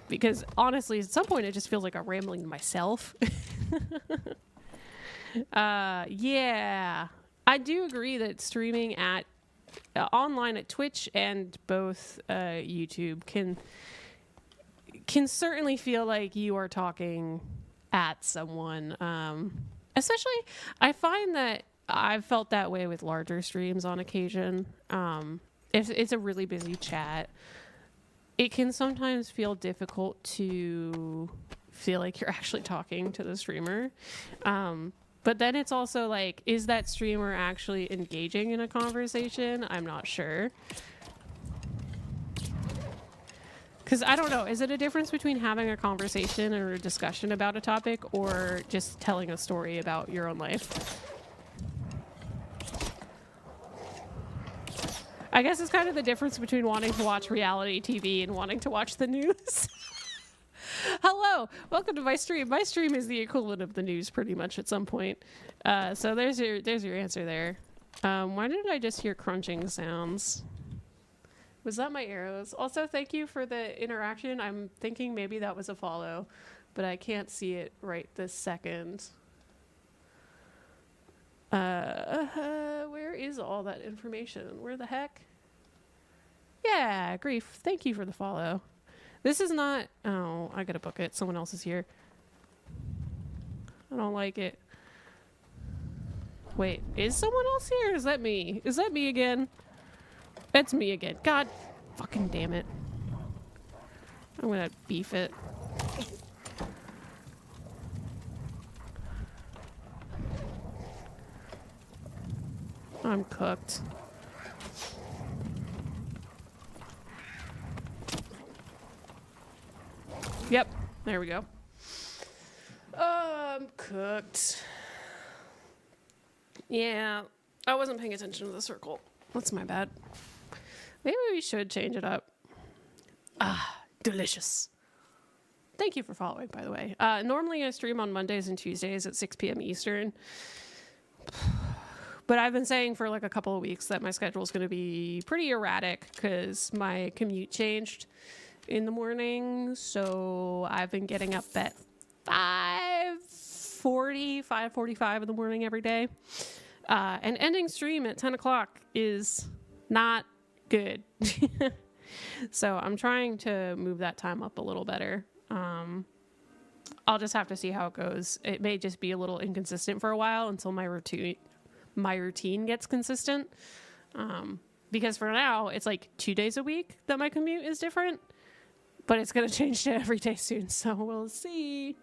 Because honestly, at some point, it just feels like I'm rambling to myself. Yeah, I do agree that streaming at online at Twitch and both YouTube can certainly feel like you are talking at someone. Especially, I find that I've felt that way with larger streams on occasion. If it's a really busy chat, it can sometimes feel difficult to feel like you're actually talking to the streamer. But then it's also like, is that streamer actually engaging in a conversation? I'm not sure. Because I don't know, is it a difference between having a conversation or a discussion about a topic or just telling a story about your own life? I guess it's kind of the difference between wanting to watch reality TV and wanting to watch the news. Hello, welcome to my stream. My stream is the equivalent of the news pretty much at some point. So there's your answer there. Why did I just hear crunching sounds? Was that my arrows? Also, thank you for the interaction. I'm thinking maybe that was a follow, but I can't see it right this second. Where is all that information? Where the heck? Yeah, grief. Thank you for the follow. This is not... Oh, I gotta book it. Someone else is here. I don't like it. Wait, is someone else here? Is that me? Is that me again? That's me again. God fucking damn it. I'm gonna beef it. I'm cooked. Yep, there we go. I'm cooked. Yeah, I wasn't paying attention to the circle. That's my bad. Maybe we should change it up. Ah, delicious. Thank you for following, by the way. Normally I stream on Mondays and Tuesdays at 6 p.m. Eastern. But I've been saying for like a couple of weeks that my schedule is going to be pretty erratic because my commute changed in the morning. So I've been getting up at 5:45 in the morning every day. And ending stream at 10 o'clock is not good. So I'm trying to move that time up a little better. I'll just have to see how it goes. It may just be a little inconsistent for a while until my routine gets consistent. Because for now, it's like 2 days a week that my commute is different. But it's going to change to every day soon, so we'll see.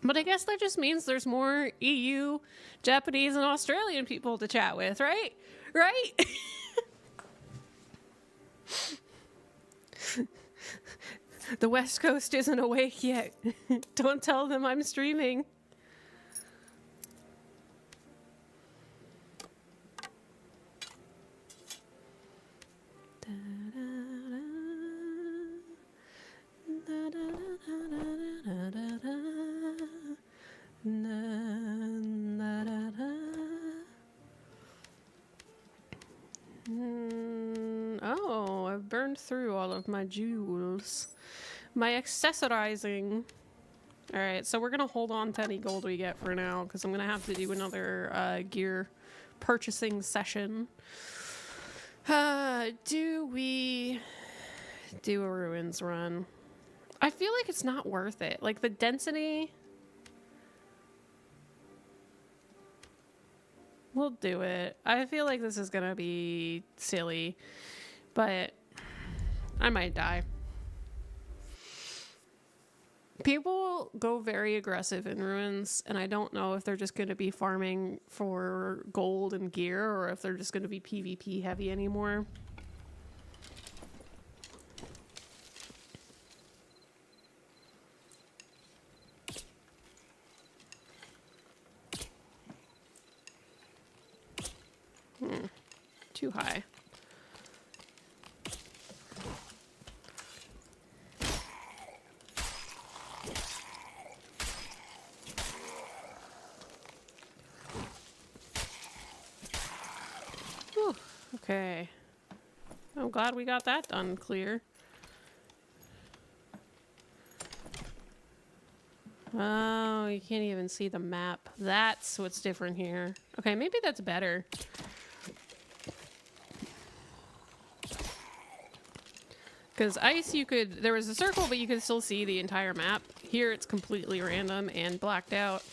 But I guess that just means there's more EU, Japanese, and Australian people to chat with, right? Right? The West Coast isn't awake yet. Don't tell them I'm streaming. Oh, I've burned through all of my jewels. My accessorizing. Alright, so we're going to hold on to any gold we get for now, because I'm going to have to do another gear purchasing session. Do we do a ruins run? I feel like it's not worth it. Like, the density... We'll do it. I feel like this is gonna be silly, but I might die. People go very aggressive in ruins, and I don't know if they're just gonna be farming for gold and gear, or if they're just gonna be PvP heavy anymore. Too high. Okay. I'm glad we got that done clear. Oh, you can't even see the map. That's what's different here. Okay, maybe that's better. Because ice, you could... There was a circle, but you could still see the entire map. Here, it's completely random and blacked out.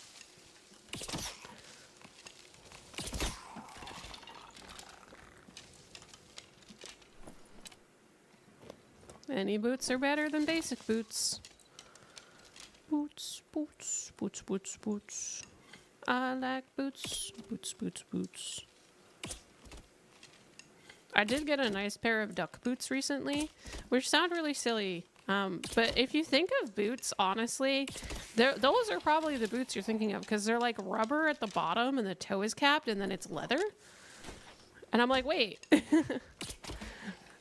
Any boots are better than basic boots. Boots, boots, boots, boots, boots. I like boots, boots, boots, boots. I did get a nice pair of duck boots recently, which sound really silly. But if you think of boots, honestly, those are probably the boots you're thinking of, because they're like rubber at the bottom and the toe is capped and then it's leather. And I'm like, wait.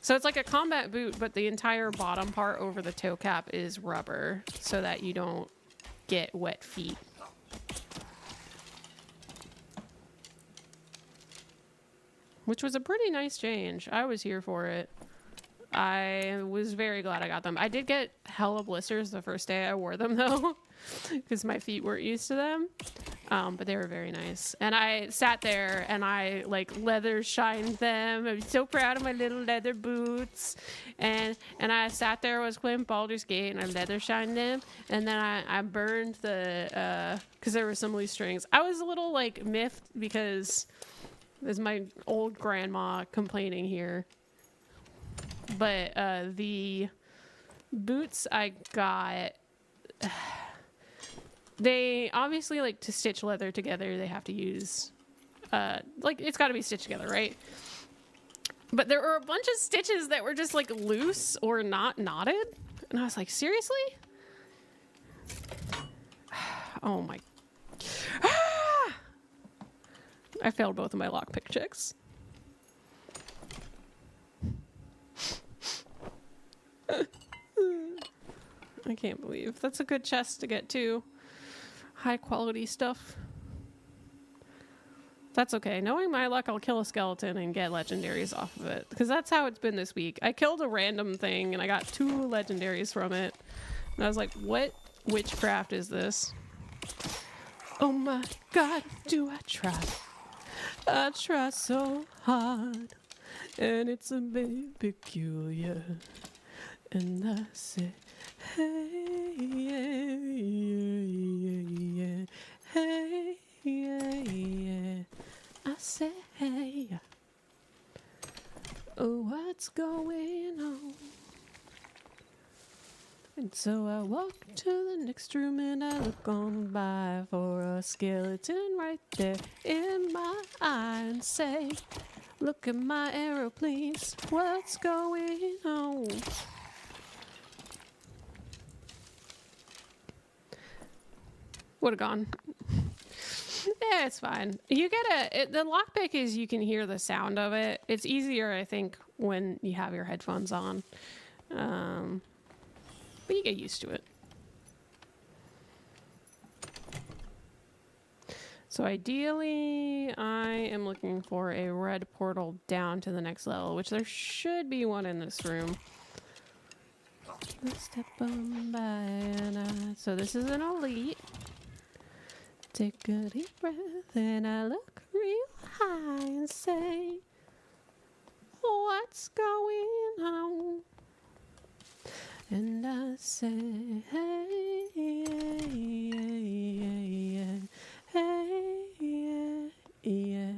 So it's like a combat boot, but the entire bottom part over the toe cap is rubber so that you don't get wet feet. Which was a pretty nice change. I was here for it. I was very glad I got them. I did get hella blisters the first day I wore them though, because my feet weren't used to them. But they were very nice. And I sat there and I like leather shined them. I'm so proud of my little leather boots. And I sat there, was playing Baldur's Gate, and I leather shined them. And then I burned the, because there were some loose strings. I was a little like miffed because there's my old grandma complaining here. But the boots I got... They obviously, like, to stitch leather together, they have to use, like, it's got to be stitched together, right? But there were a bunch of stitches that were just, like, loose or not knotted. And I was like, seriously? Oh, my. Ah! I failed both of my lockpick checks. I can't believe. That's a good chest to get, too. High quality stuff. That's okay. Knowing my luck, I'll kill a skeleton and get legendaries off of it. Because that's how it's been this week. I killed a random thing and I got 2 legendaries from it. And I was like, what witchcraft is this? Oh my god, do I try? I try so hard. And it's a bit peculiar. And I say, hey, yeah, yeah, yeah, hey, yeah, yeah. I say, hey, oh, what's going on? And so I walk to the next room and I look on by for a skeleton right there in my eye and say, look at my arrow, please. What's going on? Would have gone. Yeah, it's fine. You get the lockpick is you can hear the sound of it. It's easier, I think, when you have your headphones on. But you get used to it. So ideally, I am looking for a red portal down to the next level, which there should be one in this room. Let's step on by. So this is an elite. Take a deep breath and I look real high and say, what's going on? And I say, hey, yeah, yeah, yeah, hey, yeah, yeah.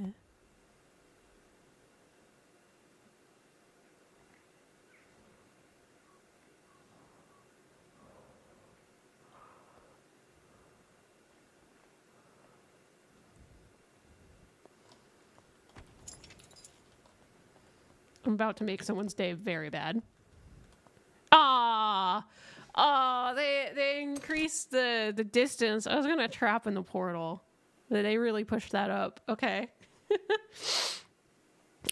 I'm about to make someone's day very bad. Ah, oh, they increased the distance. I was gonna trap in the portal. They really pushed that up. Okay.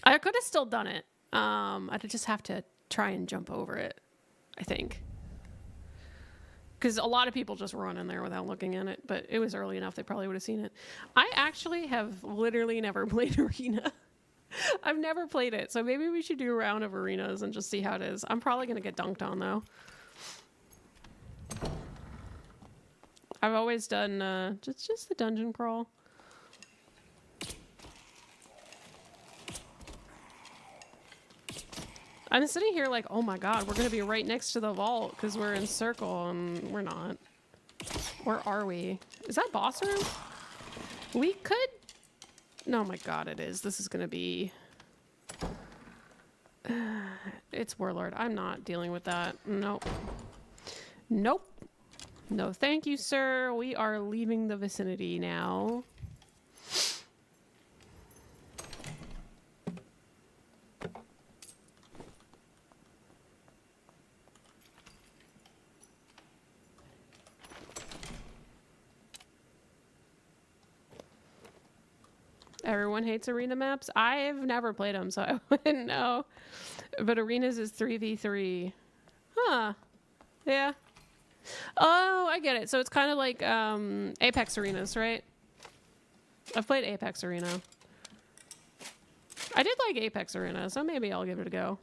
I could have still done it. I'd just have to try and jump over it, I think. Because a lot of people just run in there without looking at it, but it was early enough they probably would have seen it. I actually have literally never played Arena. I've never played it, so maybe we should do a round of arenas and just see how it is. I'm probably gonna get dunked on though. I've always done just the dungeon crawl. I'm sitting here like, oh my god, we're gonna be right next to the vault because we're in circle, and we're not. Where are we? Is that boss room? We could. No, my god, it is. This is gonna be. It's Warlord. I'm not dealing with that. Nope. Nope. No, thank you, sir. We are leaving the vicinity now. Everyone hates arena maps. I've never played them, so I wouldn't know. But arenas is 3v3. Huh. Yeah. Oh, I get it. So it's kind of like Apex arenas, right? I've played Apex Arena. I did like Apex Arena, so maybe I'll give it a go.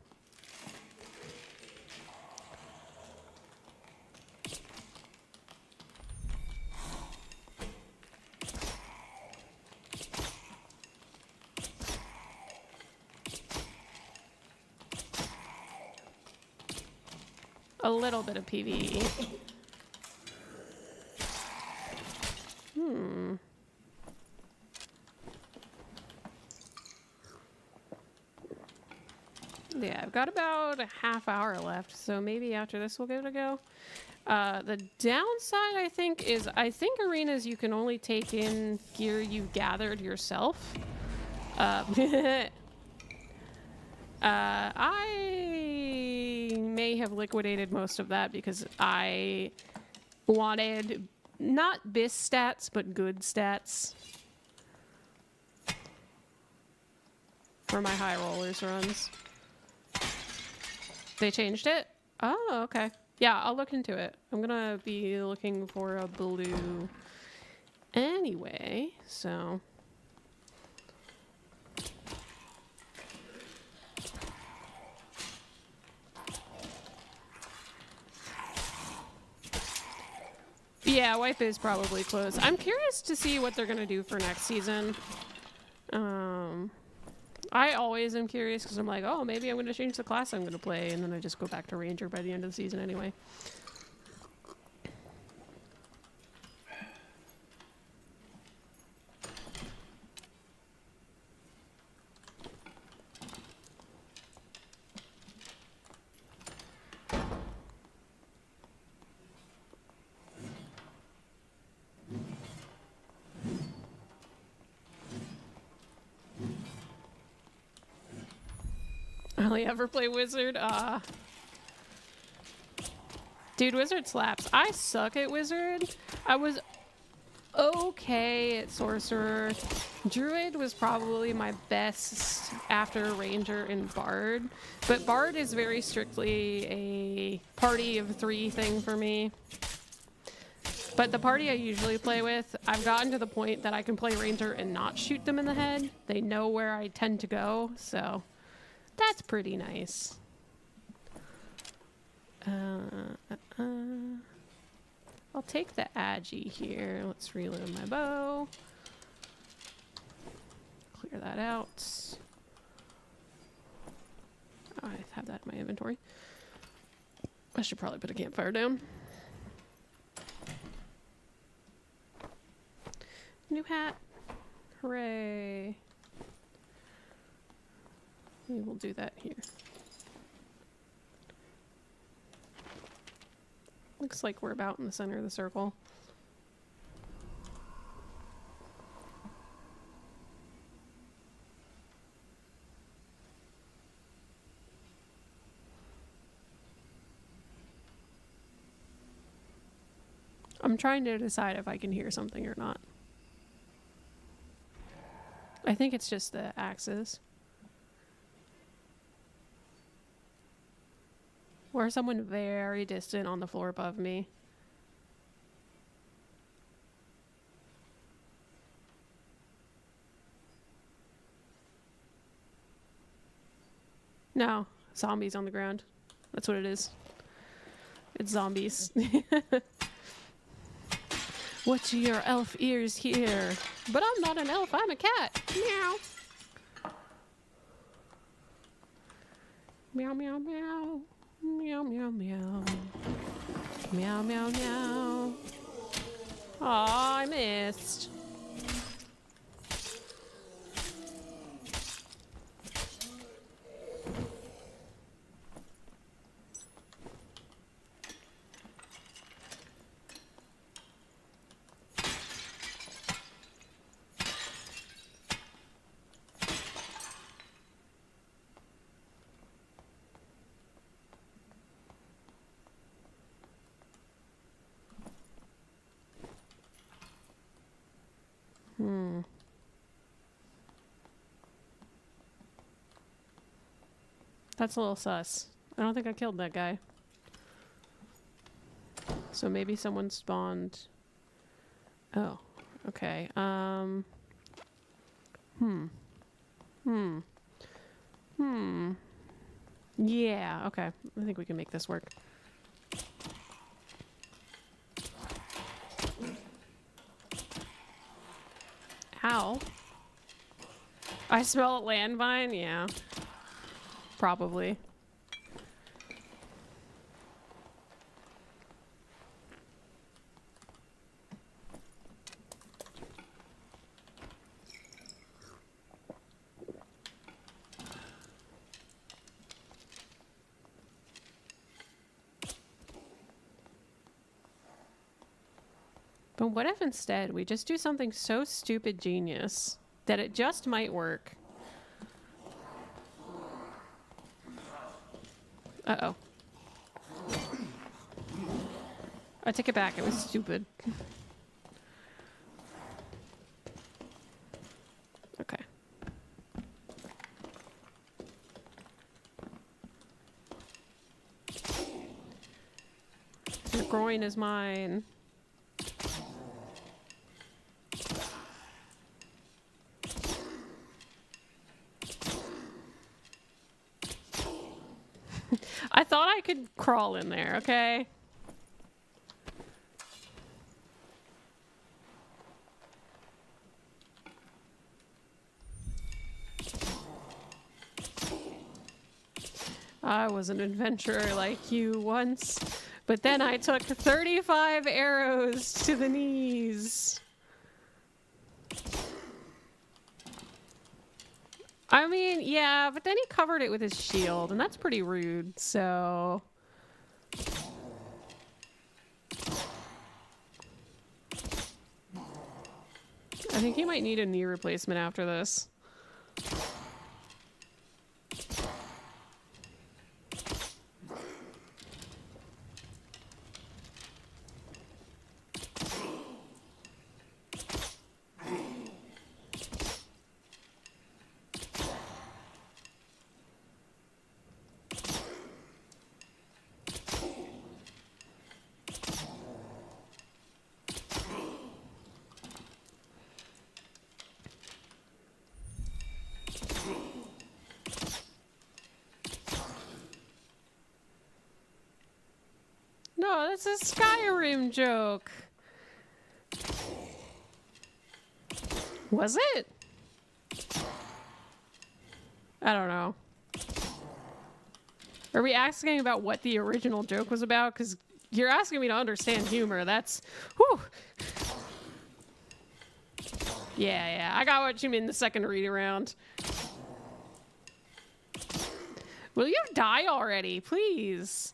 A little bit of PvE. Yeah, I've got about a half hour left, so maybe after this we'll give it a go. The downside, I think, is arenas you can only take in gear you gathered yourself. I may have liquidated most of that because I wanted not BIS stats, but good stats for my high rollers runs. They changed it? Oh, okay. Yeah, I'll look into it. I'm gonna be looking for a blue anyway, so. Yeah, wipe is probably closed. I'm curious to see what they're gonna do for next season. I always am curious because I'm like, oh, maybe I'm going to change the class I'm going to play, and then I just go back to Ranger by the end of the season anyway. I only ever play Wizard. Dude, Wizard slaps. I suck at Wizard. I was okay at Sorcerer. Druid was probably my best after Ranger and Bard. But Bard is very strictly a party of 3 thing for me. But the party I usually play with, I've gotten to the point that I can play Ranger and not shoot them in the head. They know where I tend to go, so that's pretty nice. I'll take the Agi here. Let's reload my bow. Clear that out. Oh, I have that in my inventory. I should probably put a campfire down. New hat. Hooray. We will do that here. Looks like we're about in the center of the circle. I'm trying to decide if I can hear something or not. I think it's just the axes. Or someone very distant on the floor above me. No, zombies on the ground. That's what it is. It's zombies. What do your elf ears hear? But I'm not an elf, I'm a cat. Meow. Meow, meow, meow. Meow, meow, meow. Meow, meow, meow. Aw, I missed. That's a little sus. I don't think I killed that guy. So maybe someone spawned... Oh, okay. Yeah, okay. I think we can make this work. Ow. I smell a landmine? Yeah. Probably. But what if instead we just do something so stupid genius that it just might work? Uh-oh. I take it back. It was stupid. Okay. Your groin is mine. I thought I could crawl in there, okay? I was an adventurer like you once, but then I took 35 arrows to the knees. I mean, yeah, but then he covered it with his shield, and that's pretty rude, so... I think he might need a knee replacement after this. No, that's a Skyrim joke. Was it? I don't know. Are we asking about what the original joke was about? Because you're asking me to understand humor. That's... Whew. Yeah, I got what you mean the second read around. Will you die already, please?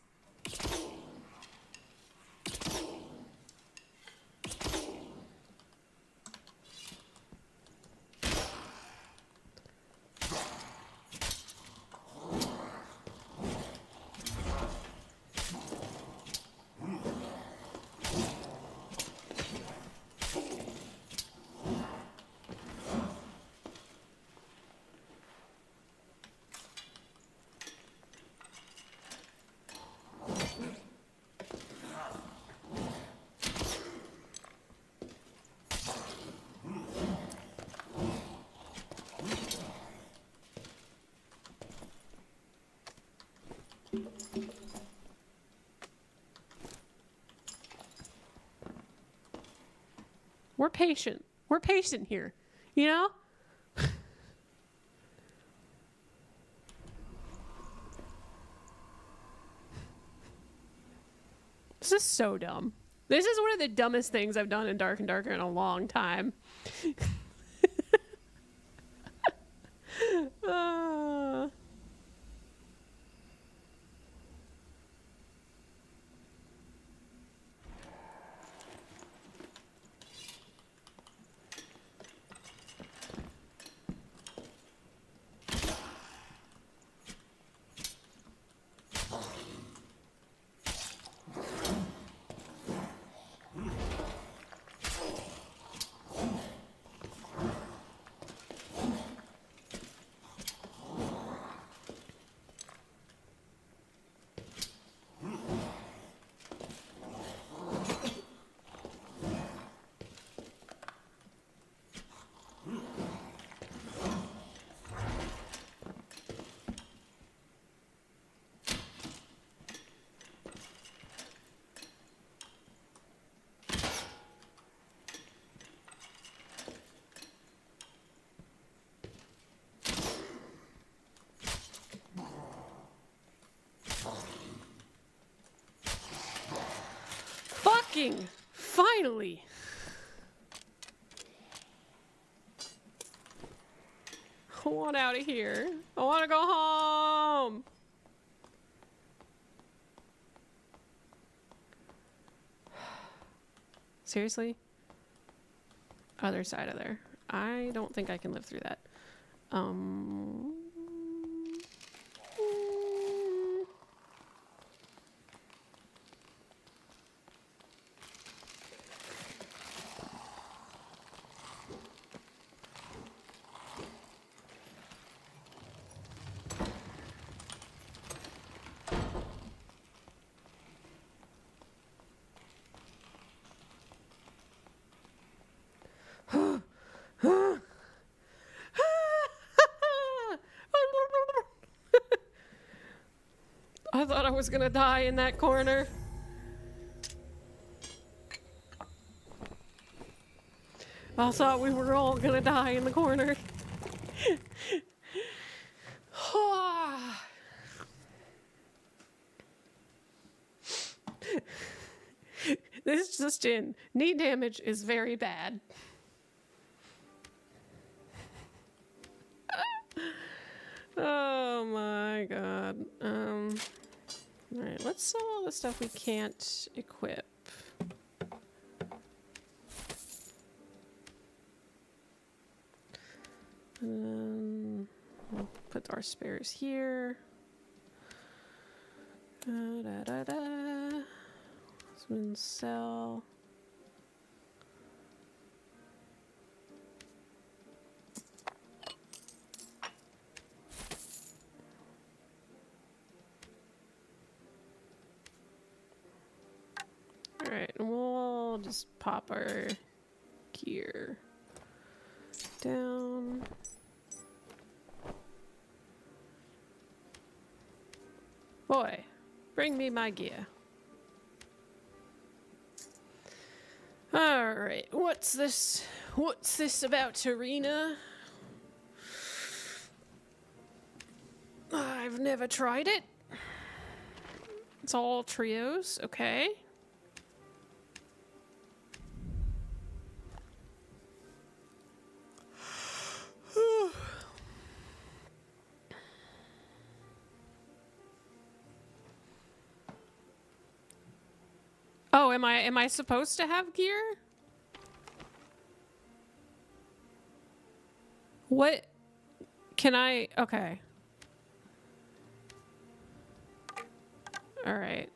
We're patient. We're patient here. You know? This is so dumb. This is one of the dumbest things I've done in Dark and Darker in a long time. Fucking finally. I want out of here. I want to go home. Seriously? Other side of there. I don't think I can live through that. I thought I was gonna die in that corner. I thought we were all gonna die in the corner. This just in. Knee damage is very bad. Oh my god. Alright, let's sell all the stuff we can't equip. And then we'll put our spares here. Let's sell. Alright, and we'll just pop our gear down. Boy, bring me my gear. Alright, what's this? What's this about Tarina? I've never tried it. It's all trios, okay. Oh, am I supposed to have gear? What can I? Okay. All right.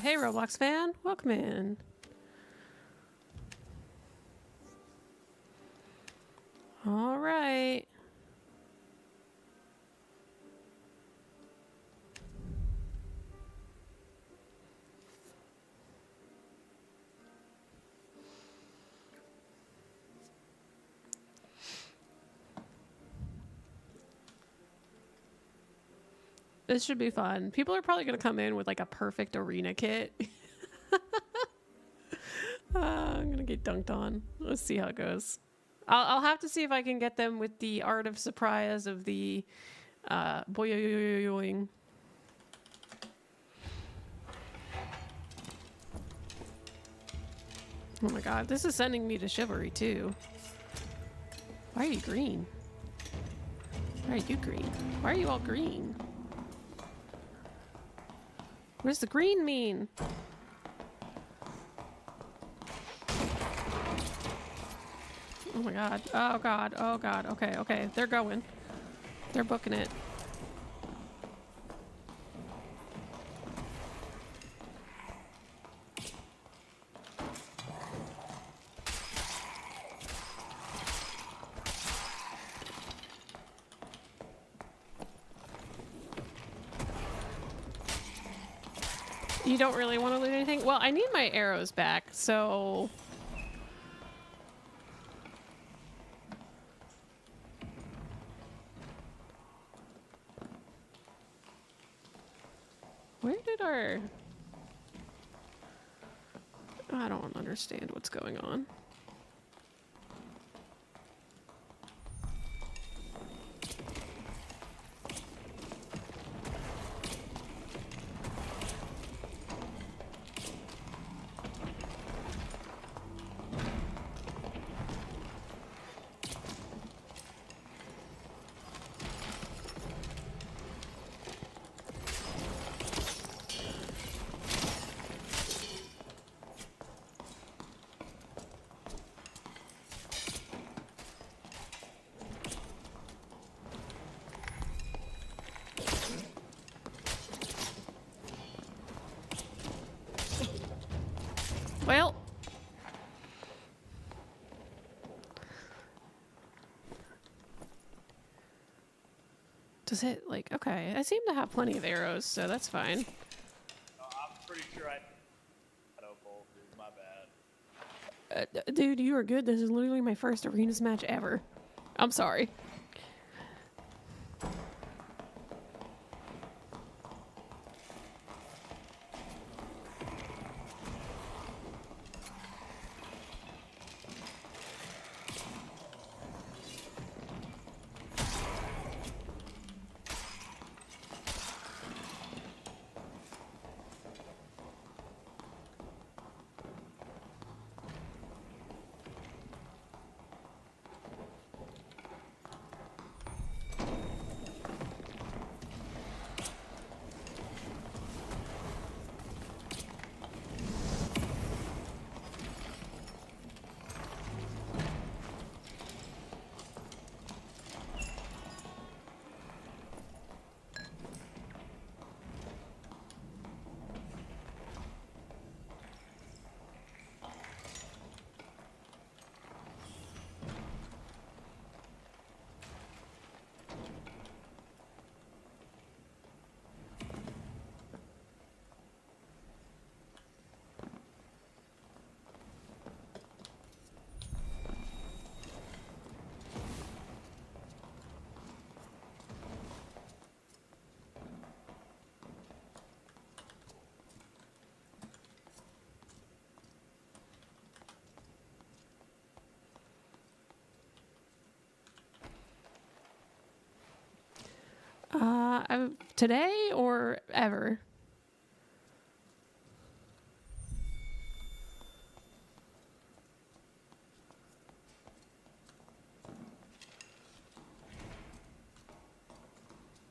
Hey, Roblox fan. Welcome in. All right. This should be fun. People are probably going to come in with like a perfect arena kit. I'm going to get dunked on. Let's see how it goes. I'll have to see if I can get them with the art of surprise of the boing. Oh my god, this is sending me to chivalry too. Why are you green? Why are you green? Why are you all green? What does the green mean? Oh my god. Oh god. Oh god. Okay, okay. They're going. They're booking it. You don't really want to loot anything? Well, I need my arrows back, so... Where did our... I don't understand what's going on. Well... Does it, like, okay, I seem to have plenty of arrows, so that's fine. I'm pretty sure I don't both, dude. My bad. Dude, you are good. This is literally my first arenas match ever. I'm sorry. Today or ever?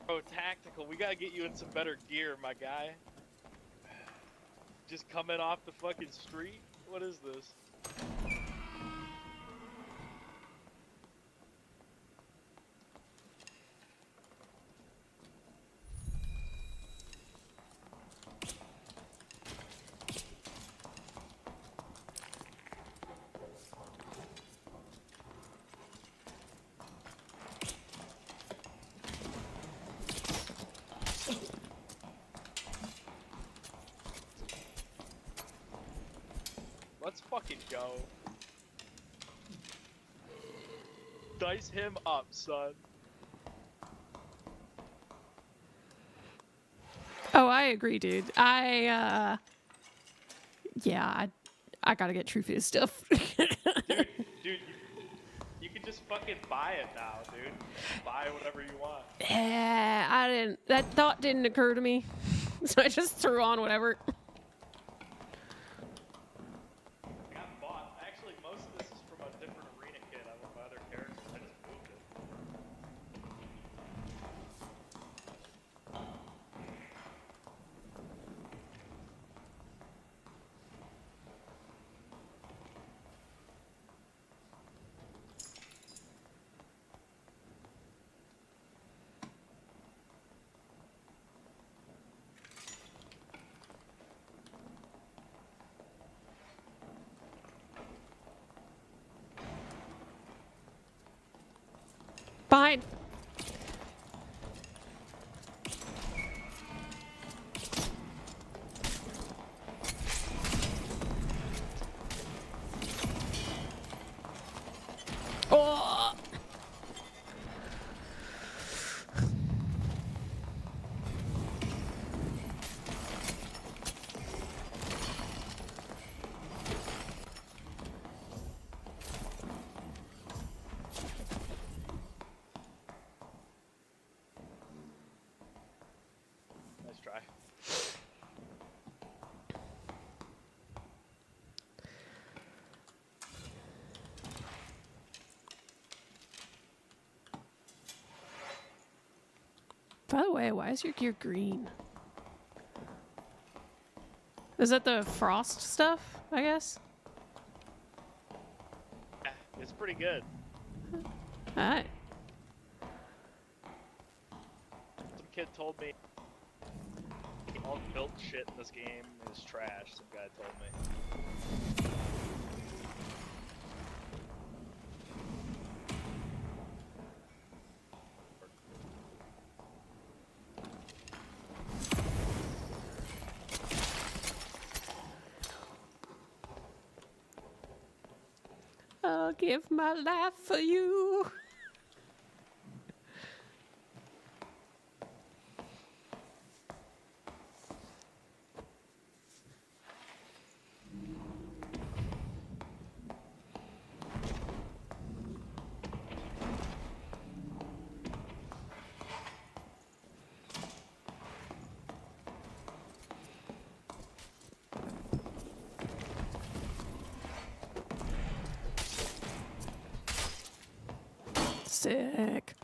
Bro, tactical. We gotta get you in some better gear, my guy. Just coming off the fucking street? What is this? fucking go. Dice him up, son. Oh, I agree, dude. Yeah, I gotta get True Fizz stuff. Dude, you can just fucking buy it now, dude. Buy whatever you want. Yeah, I didn't. That thought didn't occur to me, so I just threw on whatever. I got bought. Actually, most of this is from a different arena kit. I want my other character. I just moved it. Behind. Oh. Nice try. By the way, why is your gear green? Is that the frost stuff, I guess? Yeah, it's pretty good. Alright. Some kid told me all built shit in this game is trash. Some guy told me. I'll give my life for you. Sick.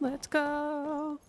Let's go.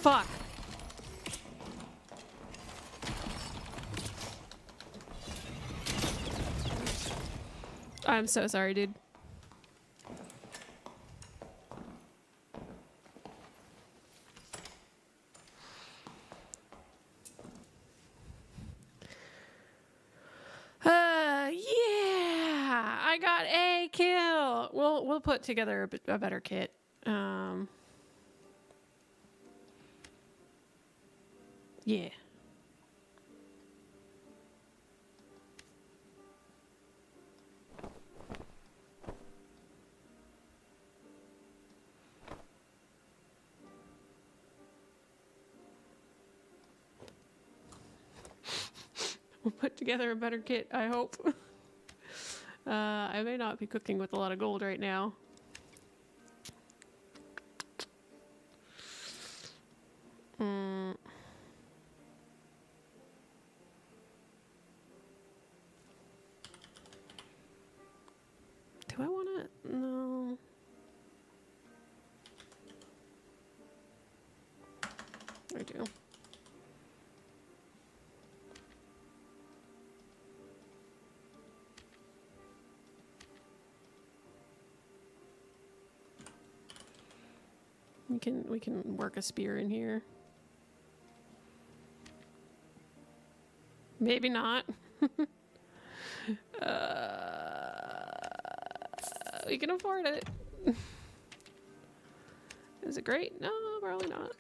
Fuck. I'm so sorry, dude. Yeah, I got a kill. We'll put together a better kit. Yeah. We'll put together a better kit, I hope. I may not be cooking with a lot of gold right now. Do I want to? No. I do. We can work a spear in here. Maybe not. We can afford it. Is it great? No, probably not.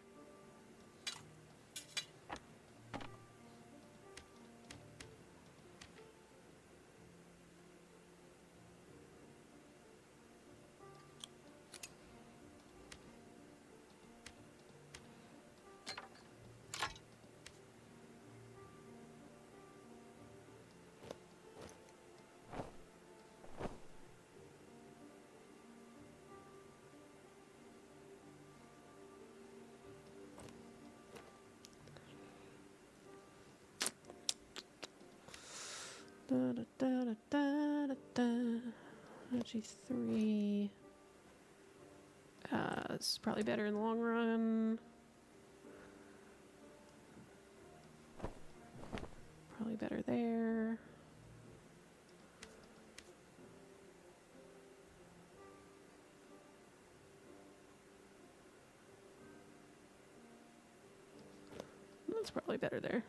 Da, da, da, da, da, da. Actually, 3. This is probably better in the long run. Probably better there. That's probably better there.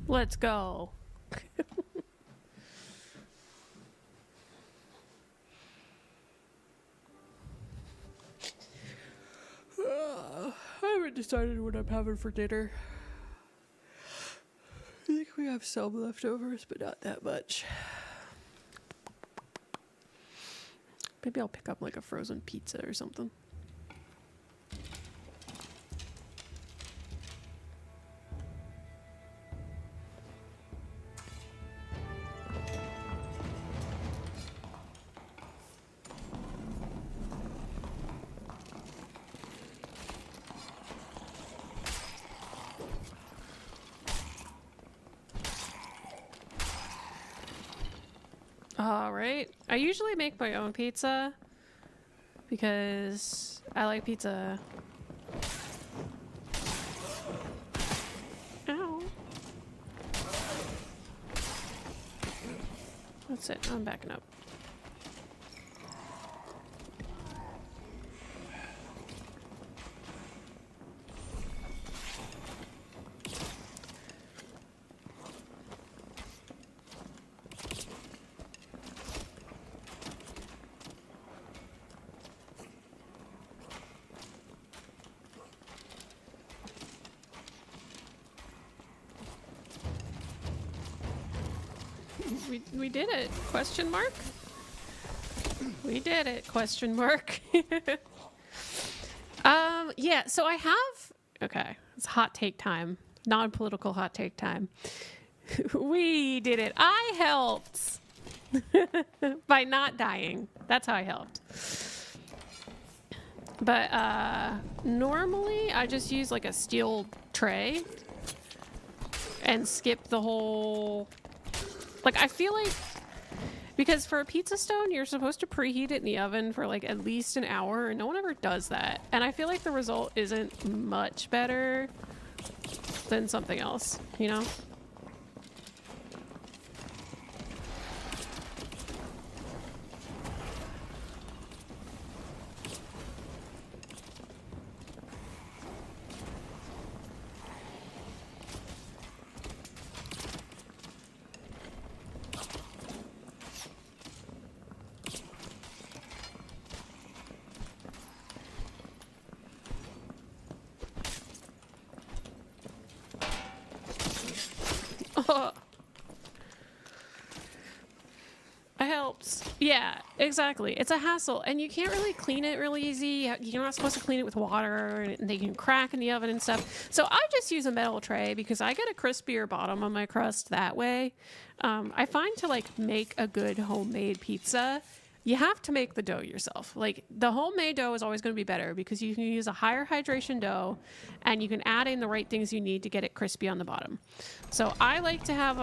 Let's go. I haven't decided what I'm having for dinner. I think we have some leftovers, but not that much. Maybe I'll pick up like a frozen pizza or something. All right. I usually make my own pizza because I like pizza. Ow. That's it. I'm backing up. We did it, question mark? We did it, question mark. Yeah, so I have, okay, it's hot take time, non-political hot take time. We did it, I helped by not dying. That's how I helped. But normally I just use like a steel tray and skip the whole... Like, I feel like... Because for a pizza stone, you're supposed to preheat it in the oven for like at least an hour, and no one ever does that. And I feel like the result isn't much better than something else, you know? It helps. Yeah, exactly. It's a hassle, and you can't really clean it really easy. You're not supposed to clean it with water, and they can crack in the oven and stuff. So I just use a metal tray because I get a crispier bottom on my crust that way. I find to like make a good homemade pizza, you have to make the dough yourself. Like, the homemade dough is always going to be better because you can use a higher hydration dough and you can add in the right things you need to get it crispy on the bottom. So I like to have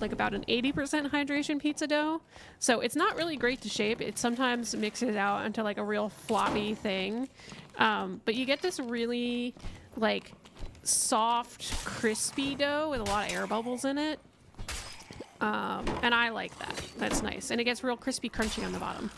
like about an 80% hydration pizza dough. So it's not really great to shape. It sometimes mixes out into like a real floppy thing. But you get this really like soft, crispy dough with a lot of air bubbles in it. And I like that. That's nice. And it gets real crispy, crunchy on the bottom.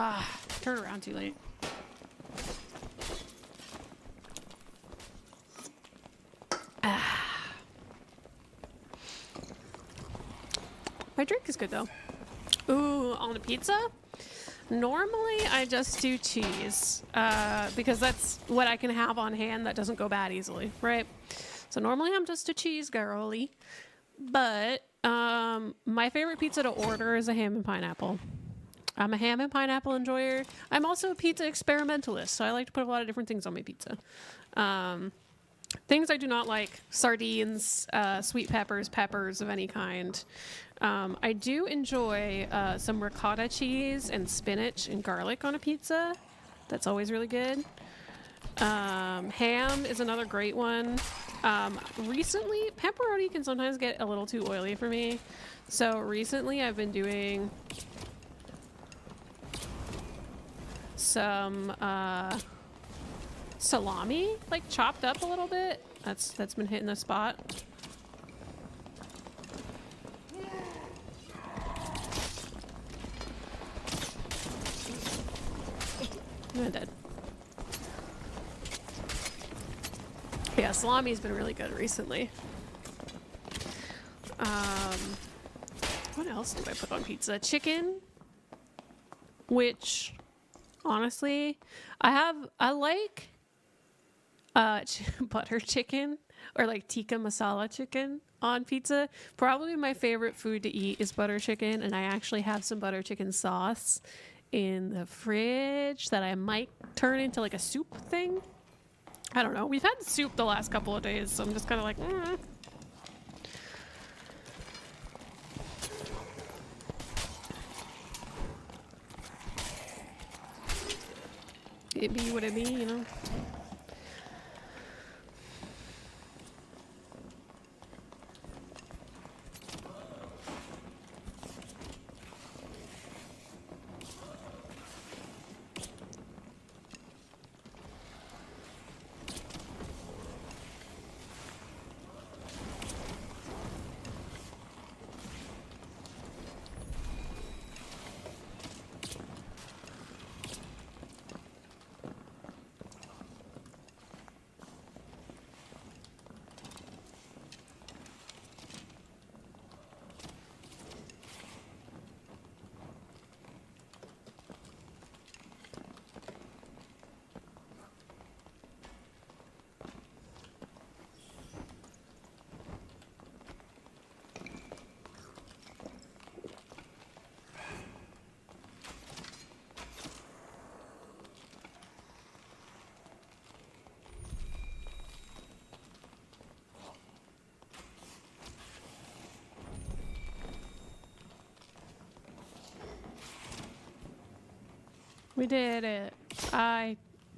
Ah, turn around too late. Ah. My drink is good though. Ooh, on a pizza? Normally I just do cheese because that's what I can have on hand that doesn't go bad easily, right? So normally I'm just a cheese girly, but my favorite pizza to order is a ham and pineapple. I'm a ham and pineapple enjoyer. I'm also a pizza experimentalist, so I like to put a lot of different things on my pizza. Things I do not like: sardines, sweet peppers of any kind. I do enjoy some ricotta cheese and spinach and garlic on a pizza. That's always really good. Ham is another great one. Recently, pepperoni can sometimes get a little too oily for me. So recently I've been doing some salami, like chopped up a little bit. That's been hitting the spot. I'm dead. Yeah, salami's been really good recently. What else do I put on pizza? Chicken, which honestly, I like butter chicken or like tikka masala chicken on pizza. Probably my favorite food to eat is butter chicken, and I actually have some butter chicken sauce in the fridge that I might turn into like a soup thing. I don't know. We've had soup the last couple of days, so I'm just kind of like, It be what it be, you know? We did it. I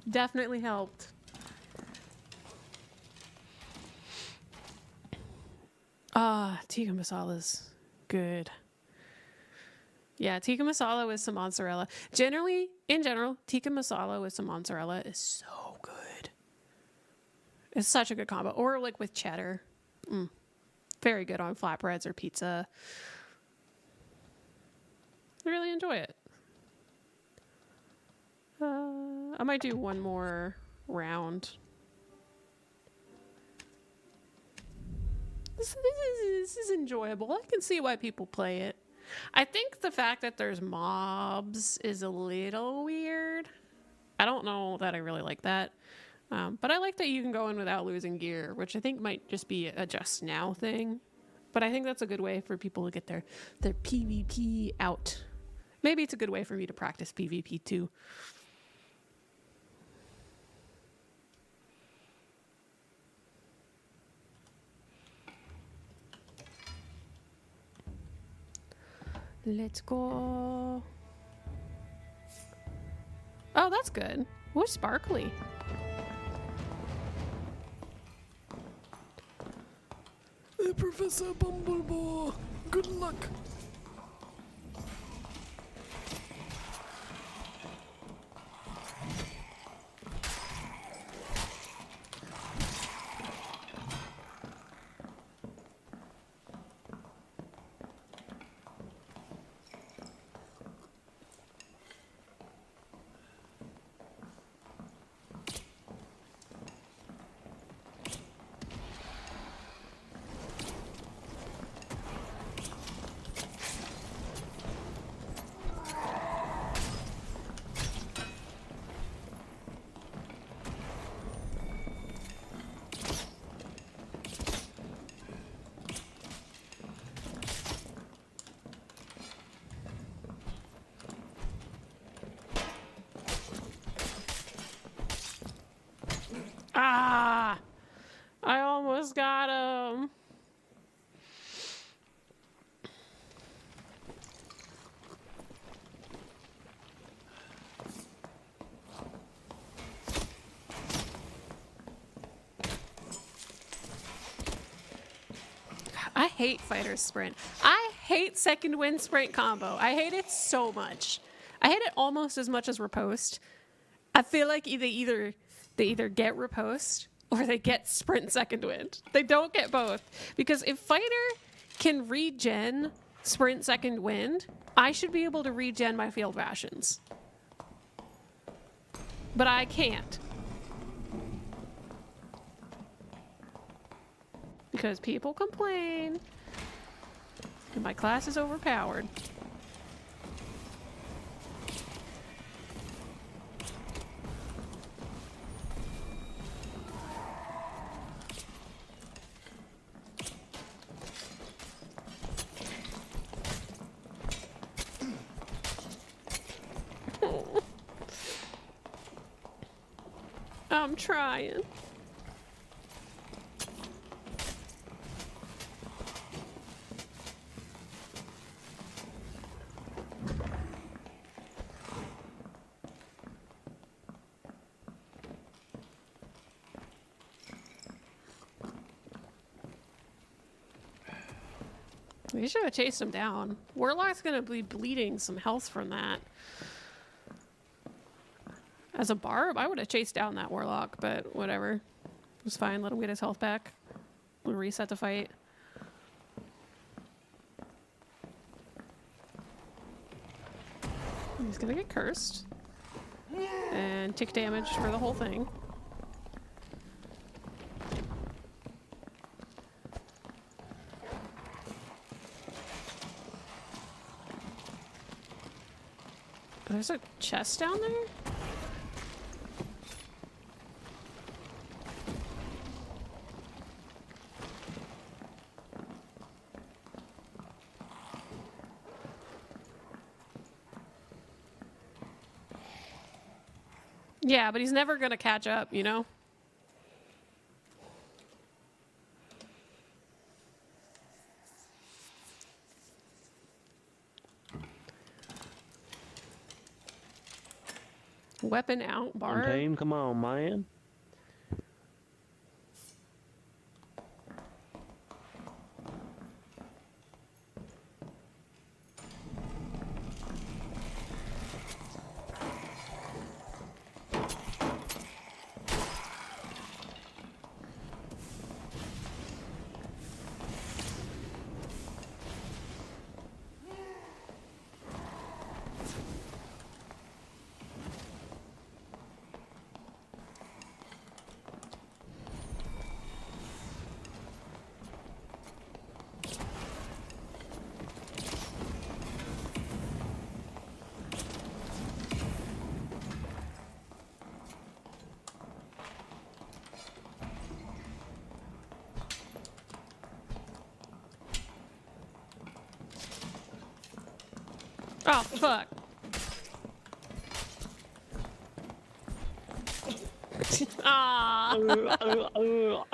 definitely helped. Tikka masala's good. Yeah, tikka masala with some mozzarella. In general, tikka masala with some mozzarella is so good. It's such a good combo. Or like with cheddar. Very good on flatbreads or pizza. I really enjoy it. I might do one more round. This is enjoyable. I can see why people play it. I think the fact that there's mobs is a little weird. I don't know that I really like that. But I like that you can go in without losing gear, which I think might just be a just now thing. But I think that's a good way for people to get their PvP out. Maybe it's a good way for me to practice PvP too. Let's go. Oh, that's good. Ooh, sparkly. Hey, Professor Bumblebee, good luck. Ah! I almost got him. I hate fighter sprint. I hate second wind sprint combo. I hate it so much. I hate it almost as much as riposte. I feel like they either get riposte or they get sprint second wind. They don't get both. Because if fighter can regen sprint second wind, I should be able to regen my field rations. But I can't. Because people complain and my class is overpowered. I'm trying. We should have chased him down. Warlock's gonna be bleeding some health from that. As a barb, I would have chased down that warlock, but whatever. It was fine. Let him get his health back. We'll reset the fight. He's gonna get cursed. And tick damage for the whole thing. There's a chest down there? Yeah, but he's never gonna catch up, you know? Weapon out, bar. Team, come on, man. Oh, fuck. Ah. Oh, well.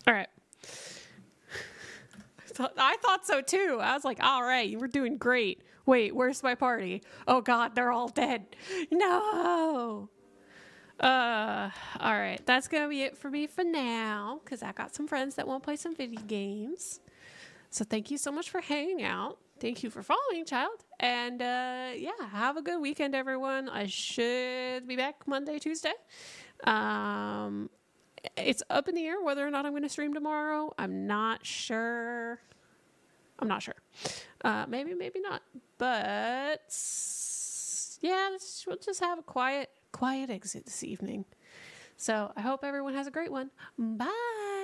All right. I thought so too. I was like, all right, you were doing great. Wait, where's my party? Oh God, they're all dead. No. All right, that's gonna be it for me for now, because I got some friends that want to play some video games. So thank you so much for hanging out. Thank you for following, child. And yeah, have a good weekend, everyone. I should be back Monday, Tuesday. It's up in the air whether or not I'm going to stream tomorrow. I'm not sure. Maybe, maybe not. But yeah, we'll just have a quiet exit this evening. So I hope everyone has a great one. Bye.